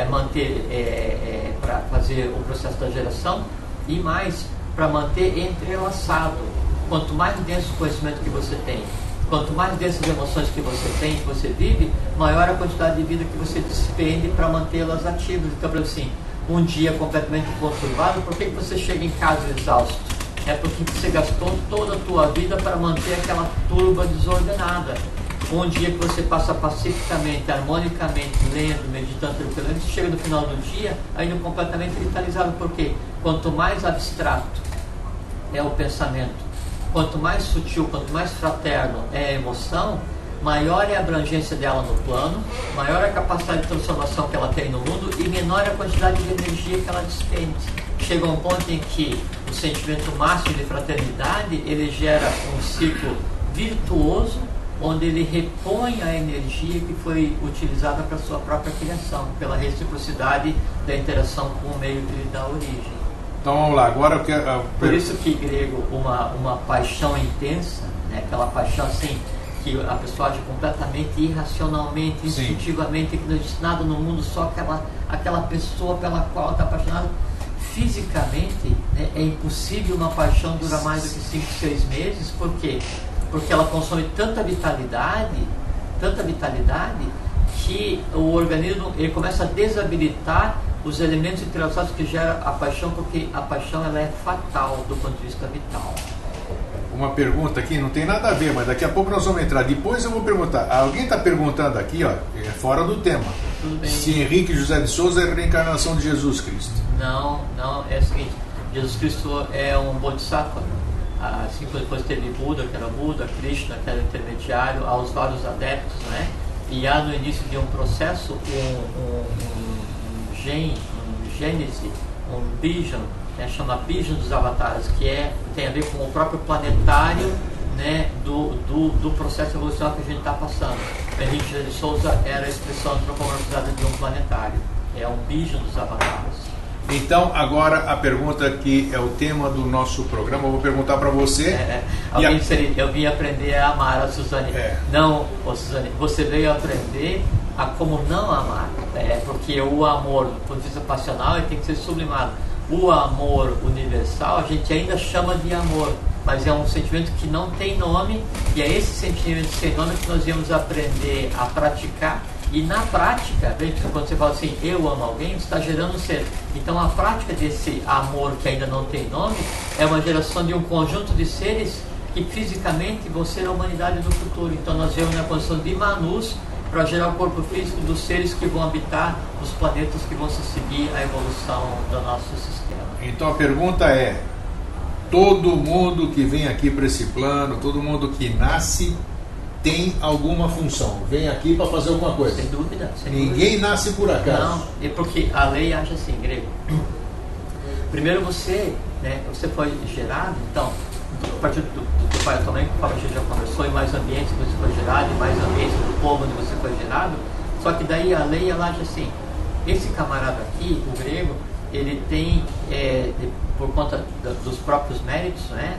manter, para fazer o processo da geração e mais para manter entrelaçado. Quanto mais denso o conhecimento que você tem, quanto mais densas emoções que você tem, que você vive, maior a quantidade de vida que você despende para mantê-las ativas. Então, por assim, um dia completamente conturbado, por que você chega em casa exausto? É porque você gastou toda a tua vida para manter aquela turba desordenada. Um dia que você passa pacificamente, harmonicamente, lendo, meditando, tranquilamente, você chega no final do dia ainda completamente vitalizado. Porque quanto mais abstrato é o pensamento, quanto mais sutil, quanto mais fraterno é a emoção, maior é a abrangência dela no plano, maior é a capacidade de transformação que ela tem no mundo e menor é a quantidade de energia que ela despende. Chega um ponto em que o sentimento máximo de fraternidade, ele gera um ciclo virtuoso, onde ele repõe a energia que foi utilizada para a sua própria criação, pela reciprocidade da interação com o meio que lhe dá origem. Então vamos lá, agora eu quero... Por isso que, grego, uma paixão intensa, né, aquela paixão assim, que a pessoa age completamente irracionalmente, instintivamente, que não existe nada no mundo, só aquela pessoa pela qual está apaixonado. Fisicamente, né, é impossível uma paixão durar mais do que 5, 6 meses. Por quê? Porque ela consome tanta vitalidade, tanta vitalidade que o organismo ele começa a desabilitar os elementos entrelaçados que geram a paixão, porque a paixão ela é fatal do ponto de vista vital. Uma pergunta aqui, não tem nada a ver, mas daqui a pouco nós vamos entrar. Depois eu vou perguntar. Alguém está perguntando aqui, ó, é fora do tema. Tudo bem. Se Henrique José de Souza é a reencarnação de Jesus Cristo. Não, é o seguinte, Jesus Cristo é um Bodhisattva. Assim como depois teve Buda, que era Buda, Krishna, que era intermediário, aos vários adeptos, né? E há no início de um processo gênese, um Bijan, né, chama Bijan dos Avatares, que tem a ver com o próprio planetário, né, do processo evolucional que a gente está passando. Henrique José de Souza era a expressão antropomorfizada de um planetário, é um Bijan dos Avatares. Então, agora a pergunta que é o tema do nosso programa, eu vou perguntar para você. Eu vim aprender a amar a Suzane. Não, Suzane, você veio aprender a como não amar. Porque o amor, do ponto de vista passional, ele tem que ser sublimado. O amor universal, a gente ainda chama de amor, mas é um sentimento que não tem nome, e é esse sentimento sem nome que nós íamos aprender a praticar. E na prática, quando você fala assim, eu amo alguém, você está gerando um ser. Então a prática desse amor que ainda não tem nome é uma geração de um conjunto de seres que fisicamente vão ser a humanidade do futuro. Então nós vemos na condição de Manus para gerar o corpo físico dos seres que vão habitar os planetas que vão se seguir a evolução do nosso sistema. Então a pergunta é, todo mundo que vem aqui para esse plano, todo mundo que nasce, tem alguma função, vem aqui para fazer alguma coisa. Sem dúvida. Ninguém nasce por acaso. Não, é porque a lei age assim, grego. Primeiro você foi gerado, então, a partir do teu pai também, que a gente já conversou, em mais ambientes que você foi gerado, em mais ambientes do povo onde você foi gerado, só que daí a lei ela age assim. Esse camarada aqui, o grego, ele tem, por conta dos próprios méritos, né,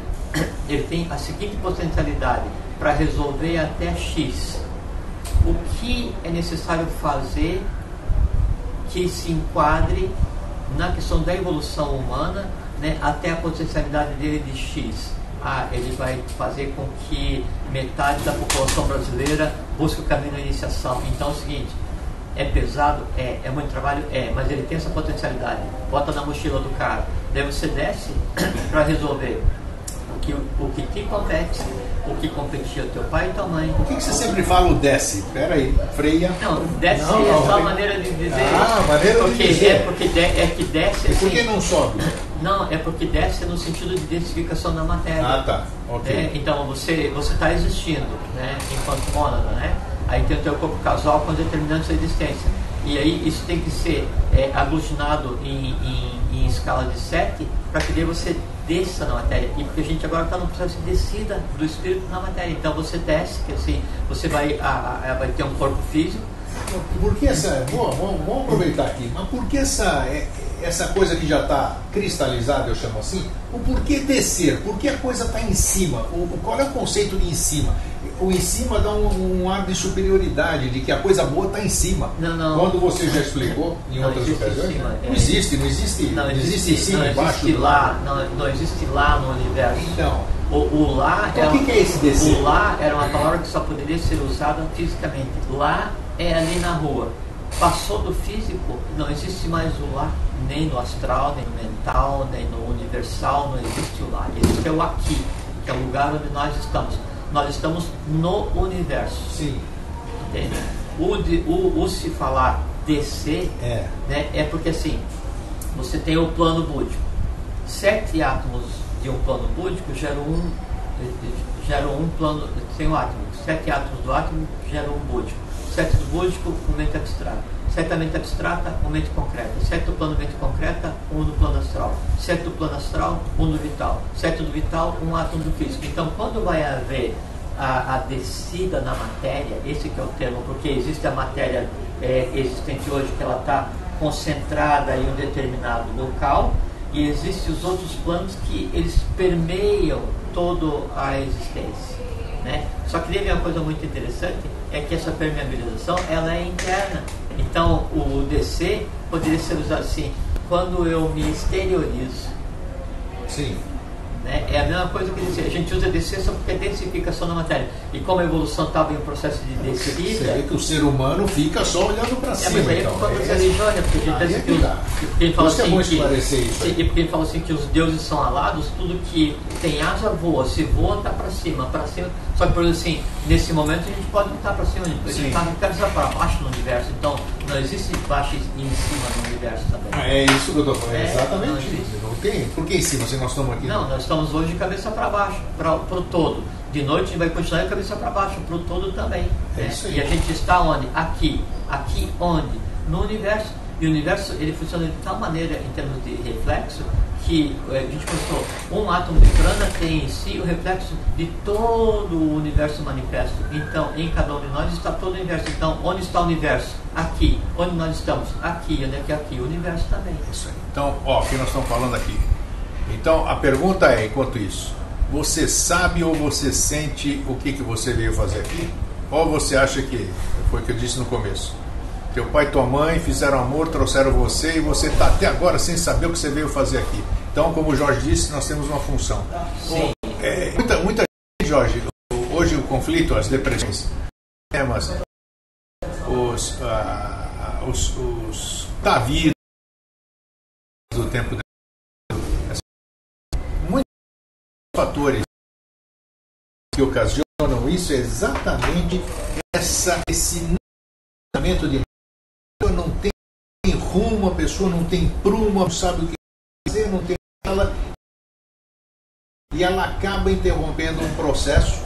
ele tem a seguinte potencialidade para resolver até X. O que é necessário fazer que se enquadre na questão da evolução humana, né, até a potencialidade dele de X? Ele vai fazer com que metade da população brasileira busque o caminho da iniciação. Então é o seguinte, é pesado? É muito trabalho? Mas ele tem essa potencialidade. Bota na mochila do cara. Daí você desce para resolver o que te compete, o que competia teu pai e tua mãe. Por que você sempre fala o desce? Pera aí, freia. Não, desce é só a maneira de dizer. Maneira de dizer. Porque desce. E por que não sobe? Não, é porque desce no sentido de densificação da matéria. Tá, ok. Então você está existindo, né, enquanto mônada, né? Aí tem o teu corpo casual com determinante sua existência. E aí isso tem que ser aglutinado em escala de 7 para que daí você desça na matéria. E porque a gente agora está no processo de descida do espírito na matéria. Então você desce, que assim, você vai ter um corpo físico. Por que vamos aproveitar aqui, mas por que essa coisa que já está cristalizada, eu chamo assim, o porquê descer? Por que a coisa está em cima? Qual é o conceito de em cima? O em cima dá um ar de superioridade, de que a coisa boa está em cima. Não. Quando você já explicou em outras ocasiões, não existe em cima, embaixo. Não existe lá no universo. Então, o lá então o que é esse descer? O lá era uma palavra que só poderia ser usada fisicamente. Lá é ali na rua. Passou do físico, não existe mais o lá, nem no astral, nem no mental, nem no universal, não existe o lá. Existe o aqui, que é o lugar onde nós estamos. Nós estamos no universo. Sim. Entende? O se falar descer, né, é porque assim, você tem o plano búdico. 7 átomos de um plano búdico geram um plano, tem um átomo. 7 átomos do átomo geram um búdico. 7 do búdico, um mente abstrata. 7 da mente abstrata, um mente concreta. 7 do plano mente concreta, um do plano astral. 7 do plano astral, um do vital. 7 do vital, um átomo do físico. Então, quando vai haver a descida na matéria, esse que é o termo, porque existe a matéria existente hoje, que ela está concentrada em um determinado local, e existem os outros planos que eles permeiam toda a existência, né? Só que deve uma coisa muito interessante, é que essa permeabilização ela é interna. Então o descer poderia ser usado assim: quando eu me exteriorizo, sim, né? É a mesma coisa que dizer, a gente usa descenso porque é densificação da matéria. E como a evolução estava em um processo de descida... Você vê que o ser humano fica só olhando para cima. Mas aí então, quando você religião, porque a gente porque ele fala assim e porque ele fala assim que os deuses são alados, tudo que tem asa voa, se voa está para cima. Só que, por exemplo, assim, nesse momento a gente pode não estar para cima, a gente está para baixo no universo, então não existe baixo e em cima no universo também. É isso que eu estou falando, exatamente. Não tem. Por que em cima se nós estamos aqui? Não, nós estamos hoje de cabeça para baixo, para o todo. De noite a gente vai continuar de cabeça para baixo, para o todo também. Né? E a gente está onde? Aqui. Aqui onde? No universo. E o universo ele funciona de tal maneira em termos de reflexo que a gente mostrou, um átomo de prana tem em si o reflexo de todo o universo manifesto. Então, em cada um de nós está todo o universo. Então, onde está o universo? Aqui. Onde nós estamos? Aqui. Onde é que é aqui? O universo também. Isso aí. Então, ó, o que nós estamos falando aqui. Então, a pergunta é, enquanto isso, você sabe ou você sente o que você veio fazer aqui? Ou você acha que, foi o que eu disse no começo, teu pai e tua mãe fizeram amor, trouxeram você e você está até agora sem saber o que você veio fazer aqui. Então, como o Jorge disse, nós temos uma função. Sim. Muita gente, Jorge, hoje o conflito, as depressões, temas, da vida, do tempo, muitos fatores que ocasionam isso é exatamente esse pensamento de não tem rumo, a pessoa não tem prumo, não sabe o que fazer, não tem fala, e ela acaba interrompendo um processo.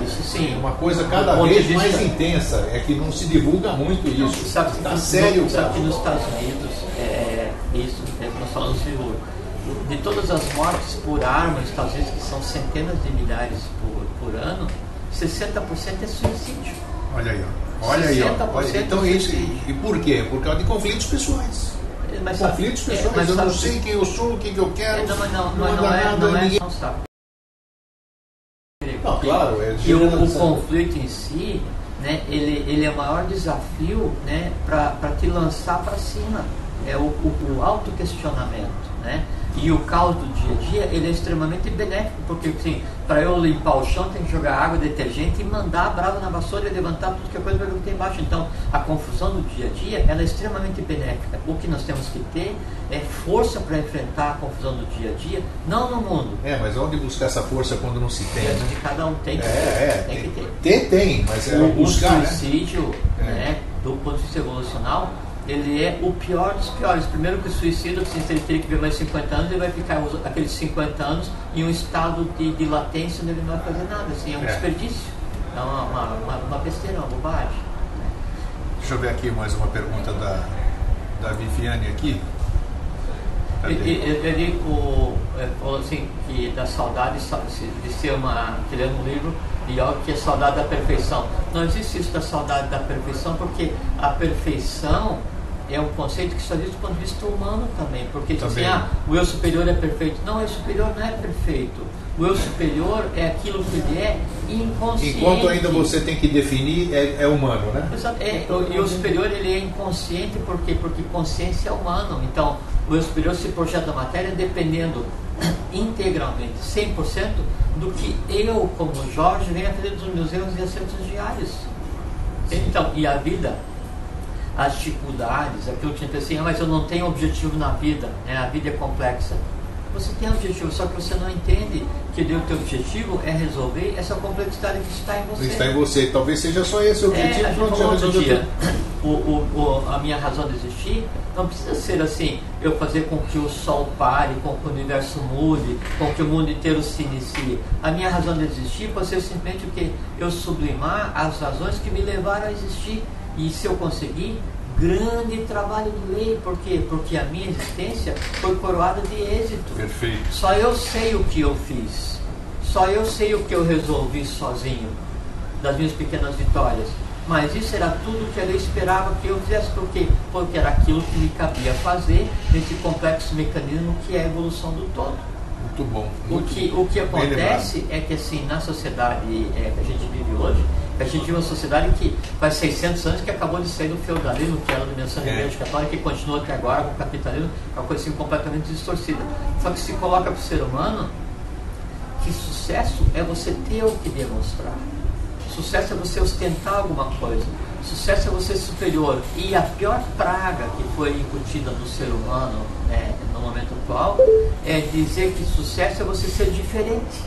Isso sim. Uma coisa cada vez mais intensa, é que não se divulga muito isso. Está sério, sabe que nos Estados Unidos, isso é que nós falamos de todas as mortes por arma nos Estados Unidos, que são centenas de milhares por ano, 60% é suicídio. Olha aí, ó. Olha aí, ó. Então isso. E por quê? Por causa de conflitos pessoais. Conflitos pessoais. Eu não sei quem eu sou, o que eu quero. Não é sabe. Não, claro, e o conflito em si, né, ele é o maior desafio, né, para te lançar para cima. É o autoquestionamento, né? E o caos do dia a dia, ele é extremamente benéfico, porque assim, para eu limpar o chão, tem que jogar água, detergente e mandar a brava na vassoura e levantar tudo que é coisa que tem embaixo. Então, a confusão do dia a dia, ela é extremamente benéfica. O que nós temos que ter é força para enfrentar a confusão do dia a dia, não no mundo. Mas onde buscar essa força quando não se tem? Né? De cada um tem que ter. Tem, mas é buscar, o suicídio, né, do ponto de vista evolucional, ele é o pior dos piores. Primeiro que o suicida, se ele teria que viver mais 50 anos, ele vai ficar aqueles 50 anos em um estado de latência onde ele não vai fazer nada. Assim, é um desperdício. É uma besteira, uma bobagem. Deixa eu ver aqui mais uma pergunta da Viviane aqui. Ele falou assim, que da saudade de ser que lê um livro e algo que é saudade da perfeição. Não existe isso da saudade da perfeição, porque a perfeição é um conceito que só existe do ponto de vista humano também, porque dizem, o eu superior é perfeito. Não, o eu superior não é perfeito. O eu superior é aquilo que ele é inconsciente. Enquanto ainda você tem que definir, é humano, né? Exato. O eu superior ele é inconsciente, por quê? Porque consciência é humano. Então, o eu superior se projeta na matéria dependendo integralmente, 100% do que eu, como Jorge, venho a fazer dos meus erros e acertos diários. Então, e a vida, as dificuldades, aquilo que a gente assim, mas eu não tenho objetivo na vida, né? A vida é complexa. Você tem objetivo, só que você não entende que o teu objetivo é resolver essa complexidade que está em você. Está em você, talvez seja só esse o objetivo. A minha razão de existir não precisa ser assim, eu fazer com que o sol pare, com que o universo mude, com que o mundo inteiro se inicie. A minha razão de existir pode ser simplesmente o que? Eu sublimar as razões que me levaram a existir. E se eu conseguir, grande trabalho de lei. Por quê? Porque a minha existência foi coroada de êxito. Perfeito. Só eu sei o que eu fiz. Só eu sei o que eu resolvi sozinho, das minhas pequenas vitórias. Mas isso era tudo que ela esperava que eu fizesse. Por quê? Porque era aquilo que me cabia fazer nesse complexo mecanismo que é a evolução do todo. Muito bom. O que acontece é que assim, na sociedade que a gente vive hoje, A gente vive uma sociedade que faz 600 anos que acabou de sair do feudalismo, que era a dimensão da Igreja Católica, e continua até agora com o capitalismo, é uma coisa assim completamente distorcida. Só que se coloca para o ser humano que sucesso é você ter o que demonstrar. Sucesso é você ostentar alguma coisa. Sucesso é você ser superior. E a pior praga que foi incutida no ser humano, né, no momento atual, é dizer que sucesso é você ser diferente.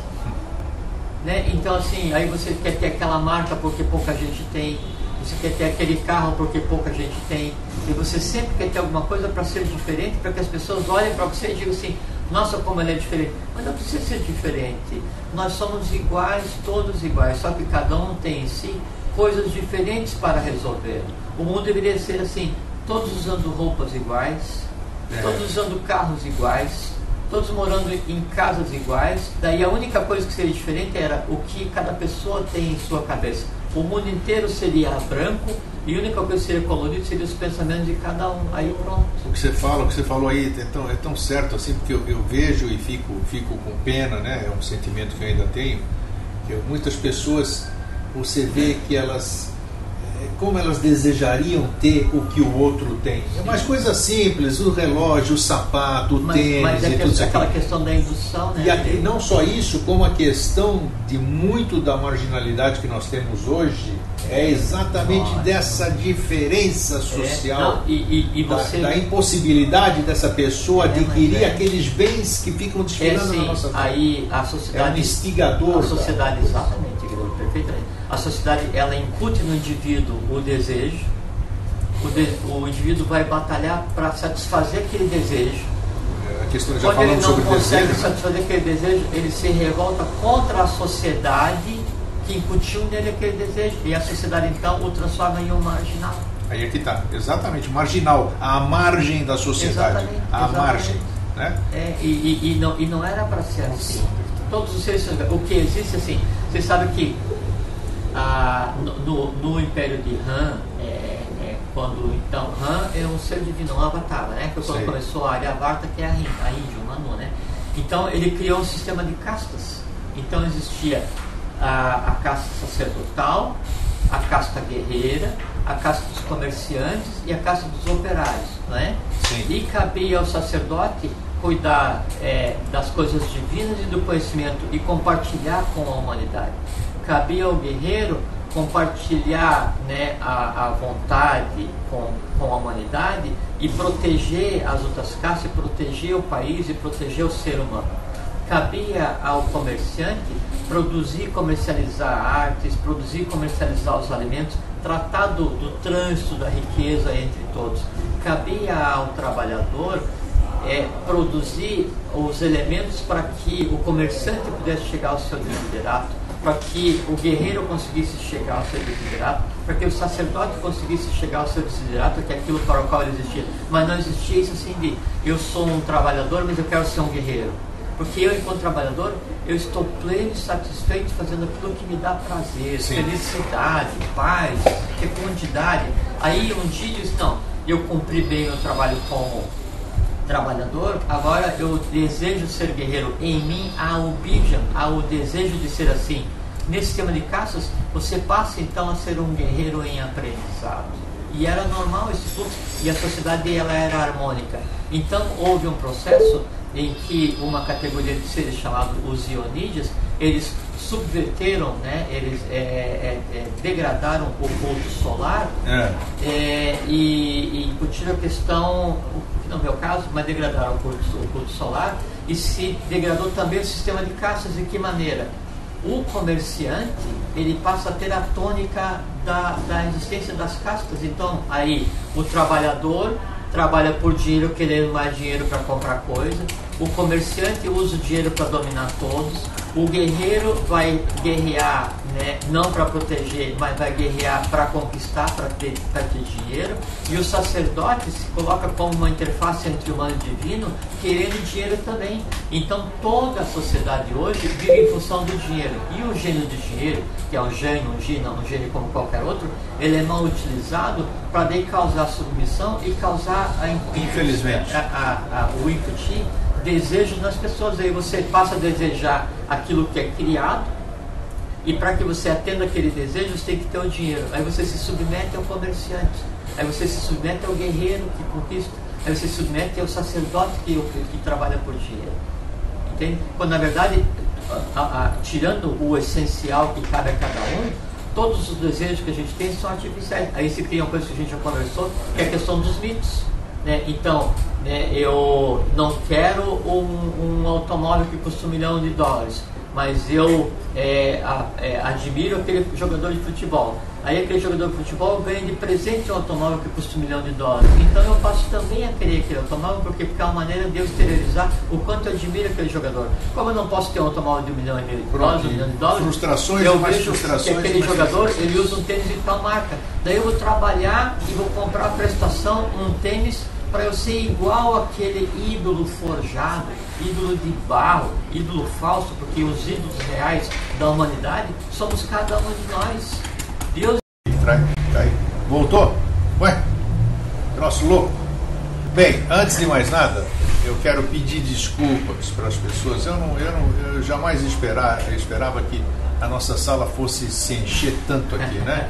Né? Então, assim, aí você quer ter aquela marca porque pouca gente tem, você quer ter aquele carro porque pouca gente tem, e você sempre quer ter alguma coisa para ser diferente, para que as pessoas olhem para você e digam assim: nossa, como ele é diferente. Mas não precisa ser diferente. Nós somos iguais, todos iguais, só que cada um tem em si coisas diferentes para resolver. O mundo deveria ser assim: todos usando roupas iguais, todos usando carros iguais, todos morando em casas iguais. Daí a única coisa que seria diferente era o que cada pessoa tem em sua cabeça. O mundo inteiro seria branco e a única coisa que seria colorido seria os pensamentos de cada um. Aí pronto. O que você falou aí é tão certo assim, porque eu vejo e fico com pena, né? É um sentimento que eu ainda tenho, que muitas pessoas, você vê que elas, como elas desejariam ter o que o outro tem. É umas coisas simples, o relógio, o sapato, o tênis, mas e tudo isso. Aquela questão da indução, né? E não só isso, como a questão de muito da marginalidade que nós temos hoje é exatamente dessa diferença social, da impossibilidade dessa pessoa adquirir aqueles bens que ficam desfilando na nossa vida. Aí a sociedade, é um instigador. A sociedade, exatamente, perfeitamente. A sociedade, ela incute no indivíduo o desejo, o indivíduo vai batalhar para satisfazer aquele desejo. A questão, já falamos sobre desejo. Quando ele não consegue satisfazer aquele desejo, ele se revolta contra a sociedade que incutiu nele aquele desejo, e a sociedade então o transforma em um marginal. Aí é que está, exatamente, marginal, à margem da sociedade, à margem, né? E não era para ser assim. Todos os seres, o que existe assim, você sabe que no Império de Han, quando então Han é um ser divino, um avatar, né? Que quando começou a Aryavarta, que é a Índia, o Manu, né? Então ele criou um sistema de castas. Então existia a casta sacerdotal, a casta guerreira, a casta dos comerciantes e a casta dos operários, né? Sim. E cabia ao sacerdote cuidar das coisas divinas e do conhecimento e compartilhar com a humanidade. Cabia ao guerreiro compartilhar, né, a vontade com a humanidade e proteger as outras castas, e proteger o país e proteger o ser humano. Cabia ao comerciante produzir e comercializar artes, produzir e comercializar os alimentos, tratar do trânsito da riqueza entre todos. Cabia ao trabalhador produzir os elementos para que o comerciante pudesse chegar ao seu desiderato, para que o guerreiro conseguisse chegar ao seu desiderato, para que o sacerdote conseguisse chegar ao seu desiderato, que é aquilo para o qual ele existia. Mas não existia isso assim de: eu sou um trabalhador, mas eu quero ser um guerreiro. Porque eu, enquanto trabalhador, eu estou pleno e satisfeito fazendo aquilo que me dá prazer, felicidade, paz, fecundidade. Aí um dia diz: não, eu cumpri bem o trabalho como trabalhador, agora eu desejo ser guerreiro. Em mim há o bija, há o desejo de ser assim. Nesse sistema de castas, você passa então a ser um guerreiro em aprendizado. E era normal esse fluxo, e a sociedade ela era harmônica. Então houve um processo em que uma categoria de seres chamados os Ionídeas, eles subverteram, né, eles degradaram o culto solar e incutiram a questão, que não é o caso, mas degradaram o culto solar, e se degradou também o sistema de castas. De que maneira? O comerciante, ele passa a ter a tônica da existência das castas. Então aí o trabalhador trabalha por dinheiro, querendo mais dinheiro para comprar coisa. O comerciante usa o dinheiro para dominar todos. O guerreiro vai guerrear, né, não para proteger, mas vai guerrear para conquistar, para ter dinheiro. E o sacerdote se coloca como uma interface entre humano e divino, querendo dinheiro também. Então toda a sociedade hoje vive em função do dinheiro. E o gênio de dinheiro, que é um gênio como qualquer outro, ele é mal utilizado para daí causar submissão e causar, infelizmente, o incutir desejo nas pessoas. Aí você passa a desejar aquilo que é criado, E para que você atenda aquele desejo, você tem que ter o dinheiro. Aí você se submete ao comerciante. Aí você se submete ao guerreiro que conquista. Aí você se submete ao sacerdote que trabalha por dinheiro. Entende? Quando na verdade, tirando o essencial que cabe a cada um, todos os desejos que a gente tem são artificiais. Aí se cria uma coisa que a gente já conversou, que é a questão dos mitos. Né? Então, eu não quero um automóvel que custa $1 milhão, mas eu admiro aquele jogador de futebol. Aí aquele jogador de futebol ganha de presente um automóvel que custa $1 milhão. Então eu passo também a querer aquele automóvel, porque é uma maneira de eu exteriorizar o quanto eu admiro aquele jogador. Como eu não posso ter um automóvel de $1 milhão, frustrações, eu mais vejo frustrações, que aquele jogador ele usa um tênis de tal marca. Daí eu vou trabalhar e vou comprar a prestação, um tênis, para eu ser igual àquele ídolo forjado, ídolo de barro, ídolo falso, porque os ídolos reais da humanidade somos cada um de nós. Deus. Voltou? Ué? Troço louco. Bem, antes de mais nada, eu quero pedir desculpas para as pessoas. Eu jamais esperava que a nossa sala fosse se encher tanto aqui, né?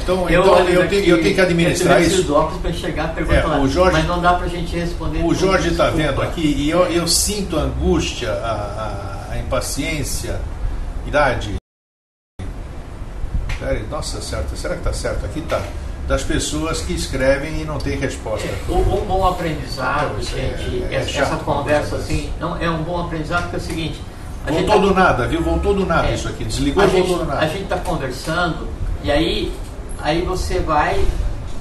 Então eu tenho que administrar isso. Para chegar a pergunta lá, mas não dá para a gente responder. O Jorge está vendo aqui e eu sinto a angústia, a impaciência, idade. Nossa, certo. Será que está certo? Aqui está. Das pessoas que escrevem e não tem resposta. Um bom aprendizado, gente. Essa conversa assim, não é um bom aprendizado porque é o seguinte. Voltou do nada, viu? Voltou do nada isso aqui. Desligou e voltou do nada. A gente está conversando e aí você vai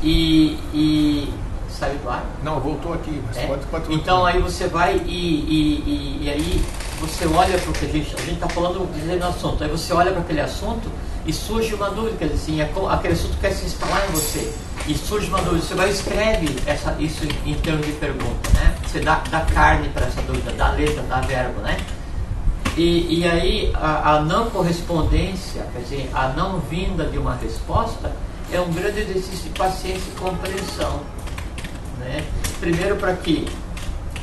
e saiu do ar? Não, voltou aqui. Mas pode então aí você vai e aí você olha para o que a gente está falando no assunto. Aí você olha para aquele assunto e surge uma dúvida, quer dizer, assim, aquele assunto quer se instalar em você. E surge uma dúvida, você vai e escreve isso em termos de pergunta, né? Você dá carne para essa dúvida, dá letra, dá verbo, né? E aí a não correspondência, quer dizer, a não vinda de uma resposta é um grande exercício de paciência e compreensão, né? Primeiro para que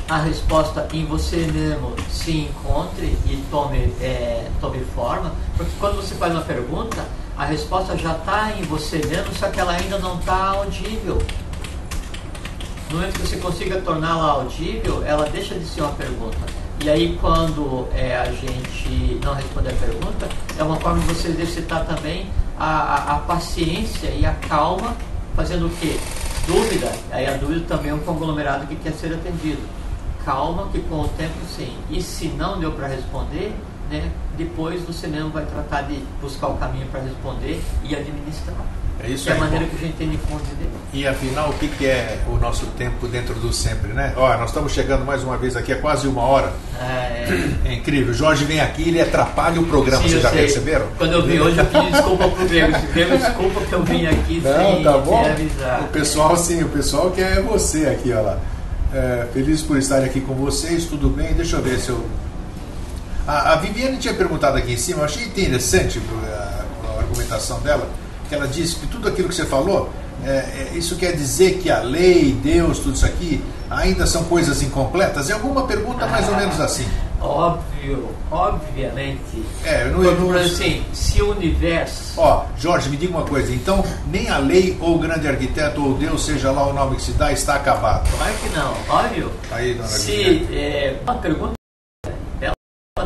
a resposta em você mesmo se encontre e tome forma, porque quando você faz uma pergunta, a resposta já está em você mesmo, só que ela ainda não está audível. No momento que você consiga torná-la audível, ela deixa de ser uma pergunta. E aí quando a gente não responde a pergunta, é uma forma de você exercitar também a paciência e a calma, fazendo o quê? Dúvida. Aí a dúvida também é um conglomerado que quer ser atendido. Calma, que com o tempo sim. E se não deu para responder, né, depois você mesmo vai tratar de buscar o caminho para responder e administrar. É isso é aí. A maneira que a gente tem de conviver. E afinal, o que é o nosso tempo dentro do sempre, né? Nós estamos chegando mais uma vez aqui, é quase 1 hora. É incrível. O Jorge vem aqui, ele atrapalha o programa, vocês já perceberam? Quando eu vim hoje, eu pedi desculpa pro Grego. Desculpa que eu vim aqui sem avisar. O pessoal, sim, o pessoal quer você aqui, olha lá. Feliz por estar aqui com vocês, tudo bem? Deixa eu ver se eu... A Viviane tinha perguntado aqui em cima, eu achei interessante a argumentação dela, que ela disse que tudo aquilo que você falou, isso quer dizer que a lei, Deus, tudo isso aqui, ainda são coisas incompletas? É alguma pergunta mais ou menos assim. Obviamente. Assim, se o universo... Jorge, me diga uma coisa, então nem a lei ou o grande arquiteto ou Deus, seja lá o nome que se dá, está acabado? Claro que não, óbvio. Aí, dona uma pergunta, bela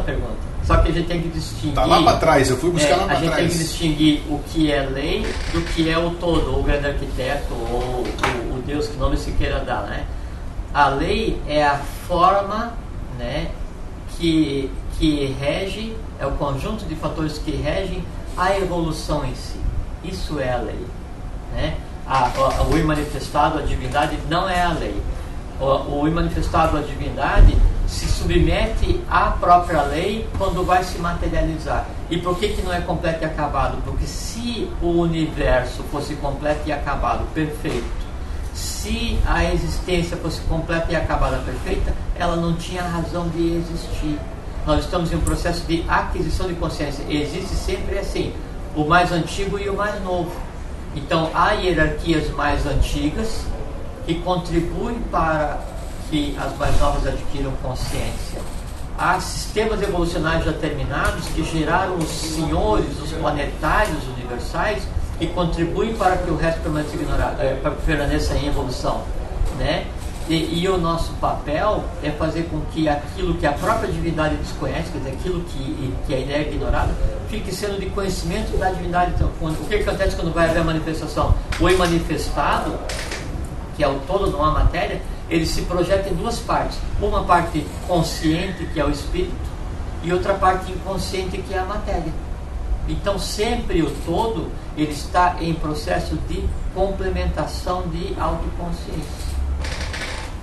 pergunta. Só que a gente tem que distinguir... Está lá para trás, eu fui buscar lá para trás. A gente tem que distinguir o que é lei do que é o todo, ou o grande arquiteto, ou o Deus, que nome se queira dar, né? A lei é a forma, né, que rege, é o conjunto de fatores que regem a evolução em si. Isso é a lei, né? O imanifestado, a divindade, não é a lei. O imanifestado, a divindade, se submete à própria lei quando vai se materializar. E por que não é completo e acabado? Porque se o universo fosse completo e acabado, perfeito, se a existência fosse completa e acabada, perfeita, ela não tinha razão de existir. Nós estamos em um processo de aquisição de consciência. Existe sempre assim, o mais antigo e o mais novo. Então há hierarquias mais antigas que contribuem para que as mais novas adquiram consciência. há sistemas evolucionários determinados que geraram os senhores, os planetários universais, que contribuem para que o resto permaneça ignorado, para que permaneça em evolução, né? E o nosso papel é fazer com que aquilo que a própria divindade desconhece, quer dizer, aquilo que a ideia é ignorada, fique sendo de conhecimento da divindade. Então, o que acontece quando vai haver a manifestação? O manifestado, que é o todo, não a matéria, ele se projeta em duas partes. Uma parte consciente, que é o espírito, e outra parte inconsciente, que é a matéria. Então, sempre o todo, ele está em processo de complementação de autoconsciência.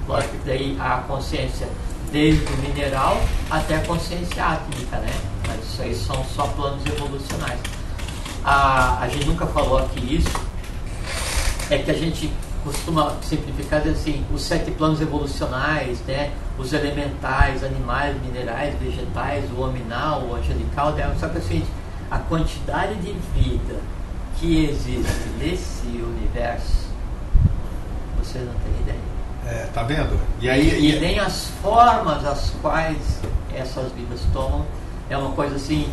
Lógico que daí a consciência desde o mineral até a consciência átmica, né? Mas isso aí são só planos evolucionais. A gente nunca falou aqui isso, é que a gente costuma simplificar assim, os 7 planos evolucionais, né? Os elementais, animais, minerais, vegetais, o hominal, o angelical, né? Só que assim, a quantidade de vida que existe nesse universo, vocês não têm ideia. Tá vendo? E nem as formas as quais essas vidas tomam é uma coisa assim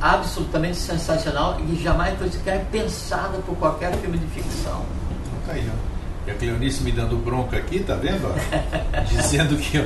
absolutamente sensacional e jamais foi sequer pensada por qualquer filme de ficção. Tá aí, ó. E a Cleonice me dando bronca aqui, tá vendo? Dizendo que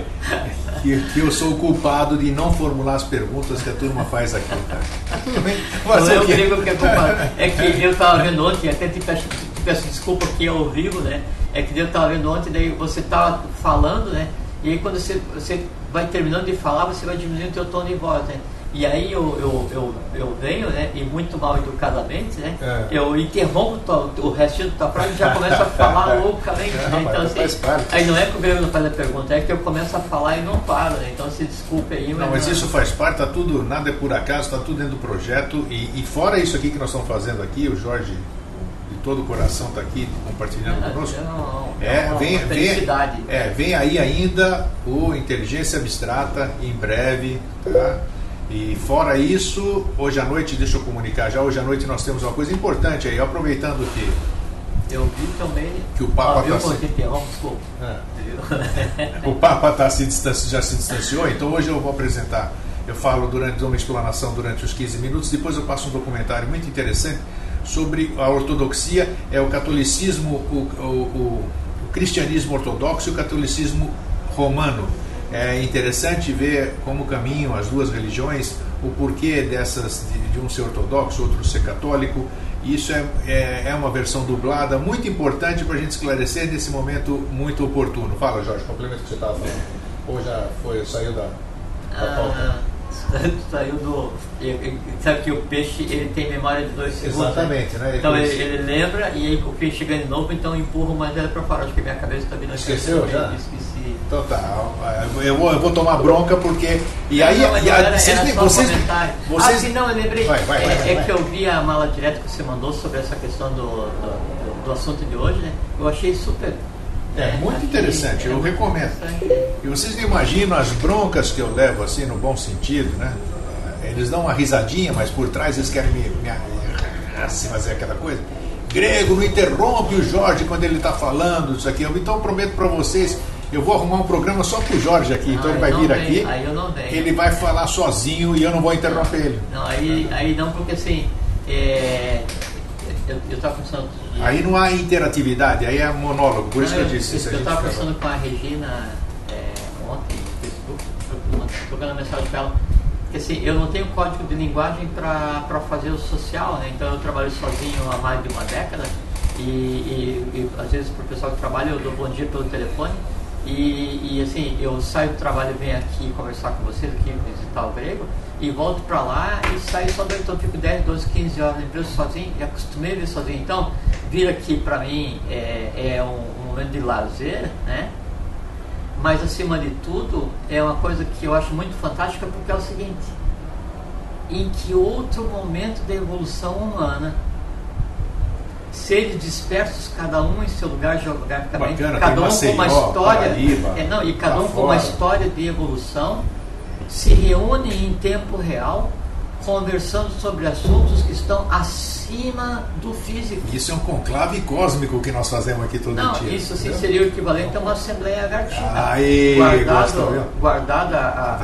eu sou o culpado de não formular as perguntas que a turma faz aqui. Tá? Tudo bem. Mas eu digo que é culpado. É que eu estava vendo ontem, até te peço desculpa aqui ao vivo, né? É que eu estava vendo ontem, daí você estava falando, né? E aí quando você vai terminando de falar, você vai diminuindo o teu tom de voz, né? E aí eu venho, né? E muito mal educadamente, né? Eu interrompo o restinho da tua frase e já começo a falar loucamente, né? Então assim, aí não é que o Grêmio não faz a pergunta, é que eu começo a falar e não paro, né? Então se desculpe aí. Mas isso faz parte, tá tudo, nada é por acaso, tá tudo dentro do projeto e fora isso aqui que nós estamos fazendo aqui, o Jorge de todo o coração está aqui compartilhando conosco. Vem aí ainda o Inteligência Abstrata em breve, tá? E fora isso, hoje à noite, deixa eu comunicar já, hoje à noite nós temos uma coisa importante aí, aproveitando que eu vi também que o Papa o Papa já se distanciou, então hoje eu vou apresentar, eu falo durante uma explanação durante os 15 minutos, depois eu passo um documentário muito interessante sobre a ortodoxia, o catolicismo, o cristianismo ortodoxo e o catolicismo romano. É interessante ver como caminham as duas religiões, o porquê dessas de um ser ortodoxo, outro ser católico. Isso é uma versão dublada muito importante para a gente esclarecer nesse momento muito oportuno. Fala, Jorge, complementa o que você estava falando. Ou já saiu da pauta? Saiu do... Sabe que o peixe ele tem memória de 2 segundos. Exatamente, né? Então ele lembra e aí o peixe chega de novo, então empurra mais ela para fora. Acho que minha cabeça está vindo. Esqueceu já? Esqueci. Então tá, eu vou tomar bronca porque... E aí, vocês... Não, eu lembrei. É que eu vi a mala direta que você mandou sobre essa questão do assunto de hoje, né? Eu achei super... muito interessante, eu recomendo. E vocês não imaginam as broncas que eu levo assim, no bom sentido, né? Eles dão uma risadinha, mas por trás eles querem me assim, fazer aquela coisa. Grego, não interrompe o Jorge quando ele está falando isso aqui. Então eu prometo para vocês, eu vou arrumar um programa só pro Jorge aqui. Então ele vai vir aqui, aí eu não venho. Ele vai falar sozinho e eu não vou interromper ele. Não, aí não, porque assim, eu estava pensando... Aí não há interatividade, aí é monólogo, por isso que eu disse. Eu estava pensando com a Regina ontem no Facebook, trocando mensagem com ela, porque assim, eu não tenho código de linguagem para fazer o social, né? Então eu trabalho sozinho há mais de uma década e às vezes para o pessoal que trabalha eu dou bom dia pelo telefone e assim, eu saio do trabalho, venho aqui conversar com vocês, aqui visitar o Grego e volto para lá e saio só então fico 10, 12, 15 horas na empresa sozinho e acostumei a vir sozinho. Então, vir aqui para mim é um momento de lazer, né? Mas acima de tudo é uma coisa que eu acho muito fantástica porque é o seguinte: em que outro momento da evolução humana, seres dispersos, cada um em seu lugar geograficamente, bacana, cada um com uma história, e cada um com uma história de evolução, se reúnem em tempo real conversando sobre assuntos que estão acima do físico. Isso é um conclave cósmico que nós fazemos aqui todo dia. Não, isso sim seria o equivalente a uma Assembleia Agatina. Aí, guardada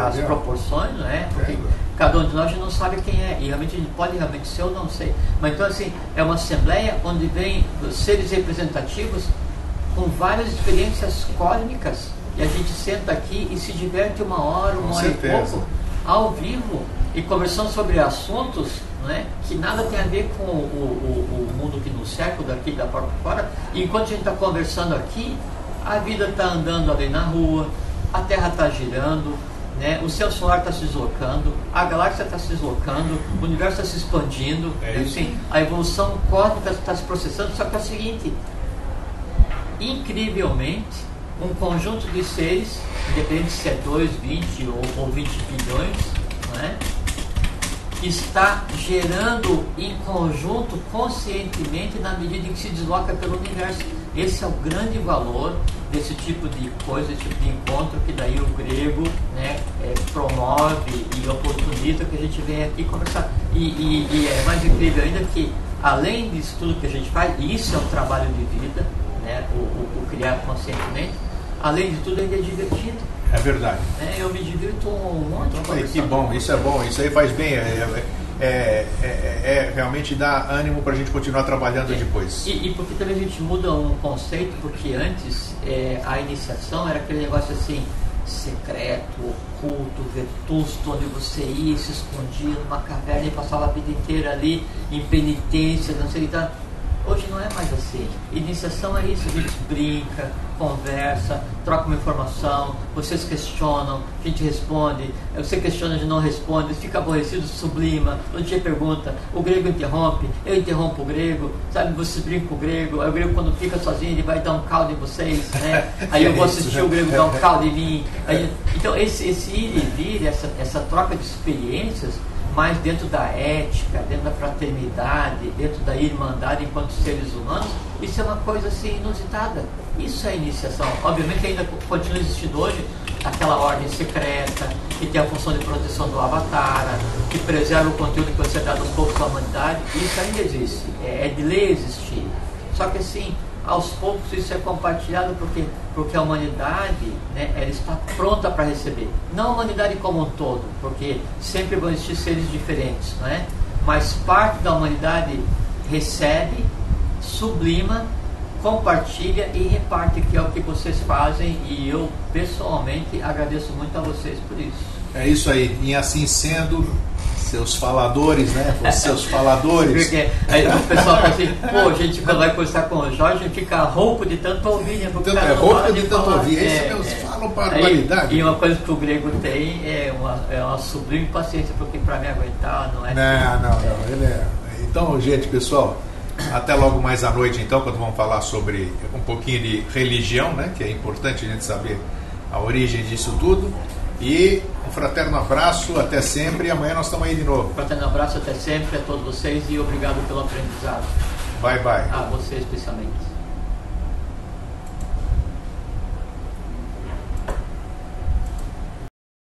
as proporções, né? Porque cada um de nós não sabe quem é, e realmente pode realmente ser, eu não sei. Mas então assim, é uma Assembleia onde vem seres representativos com várias experiências cósmicas, e a gente senta aqui e se diverte uma hora e pouco, ao vivo, e conversando sobre assuntos, né, que nada tem a ver com o mundo que nos cerca, daqui da porta fora. E enquanto a gente está conversando aqui, a vida está andando ali na rua, a Terra está girando, né, o seu solar está se deslocando, a galáxia está se deslocando, o universo está se expandindo, assim, a evolução cósmica está se processando. Só que é o seguinte, incrivelmente, um conjunto de seres, independente se é 2, 20 ou 20 bilhões, né, está gerando em conjunto conscientemente na medida em que se desloca pelo universo. Esse é o grande valor desse tipo de coisa, desse tipo de encontro, que daí o grego, né, promove e oportuniza que a gente vem aqui conversar. E é mais incrível ainda que, além disso tudo que a gente faz, e isso é um trabalho de vida, né, o criar conscientemente, além de tudo ainda é divertido. É verdade. Eu me divirto um monte. Então, que bom, isso é bom, isso aí faz bem, realmente dá ânimo para a gente continuar trabalhando depois. E porque também a gente muda um conceito, porque antes a iniciação era aquele negócio assim, secreto, oculto, vetusto, onde você ia, se escondia numa caverna e passava a vida inteira ali em penitência, não sei o que tá. Hoje não é mais assim. Iniciação é isso, a gente brinca, conversa, troca uma informação, vocês questionam, a gente responde, você questiona, a gente não responde, fica aborrecido, sublima, outro dia pergunta, o grego interrompe, eu interrompo o grego, sabe, vocês brincam com o grego, aí o grego quando fica sozinho ele vai dar um caldo em vocês, né? Aí eu vou assistir o grego dar um caldo em mim. Então esse ir e vir, essa troca de experiências, mas dentro da ética, dentro da fraternidade, dentro da irmandade enquanto seres humanos, isso é uma coisa assim inusitada. Isso é iniciação. Obviamente ainda continua existindo hoje aquela ordem secreta, que tem a função de proteção do avatar, que preserva o conteúdo que você dá aos poucos da humanidade. Isso ainda existe, é de lei existir. Só que assim, aos poucos isso é compartilhado porque a humanidade, né, ela está pronta para receber. Não a humanidade como um todo, porque sempre vão existir seres diferentes, não é? Mas parte da humanidade recebe, sublima, compartilha e reparte, que é o que vocês fazem, e eu pessoalmente agradeço muito a vocês por isso. É isso aí, e assim sendo, seus faladores, né? Os seus faladores. Porque aí o pessoal fala assim, pô, a gente quando vai conversar com o Jorge fica rouco de tanto ouvir, né? Porque rouco de tanto ouvir, eles falam barbaridade. E uma coisa que o grego tem é uma sublime paciência, porque para me aguentar não é. Não, ele é. Então, gente, pessoal, até logo mais à noite, então, quando vamos falar sobre um pouquinho de religião, né? Que é importante a gente saber a origem disso tudo. E um fraterno abraço, até sempre, e amanhã nós estamos aí de novo. Fraterno abraço até sempre a todos vocês e obrigado pelo aprendizado. Bye, bye. A você especialmente.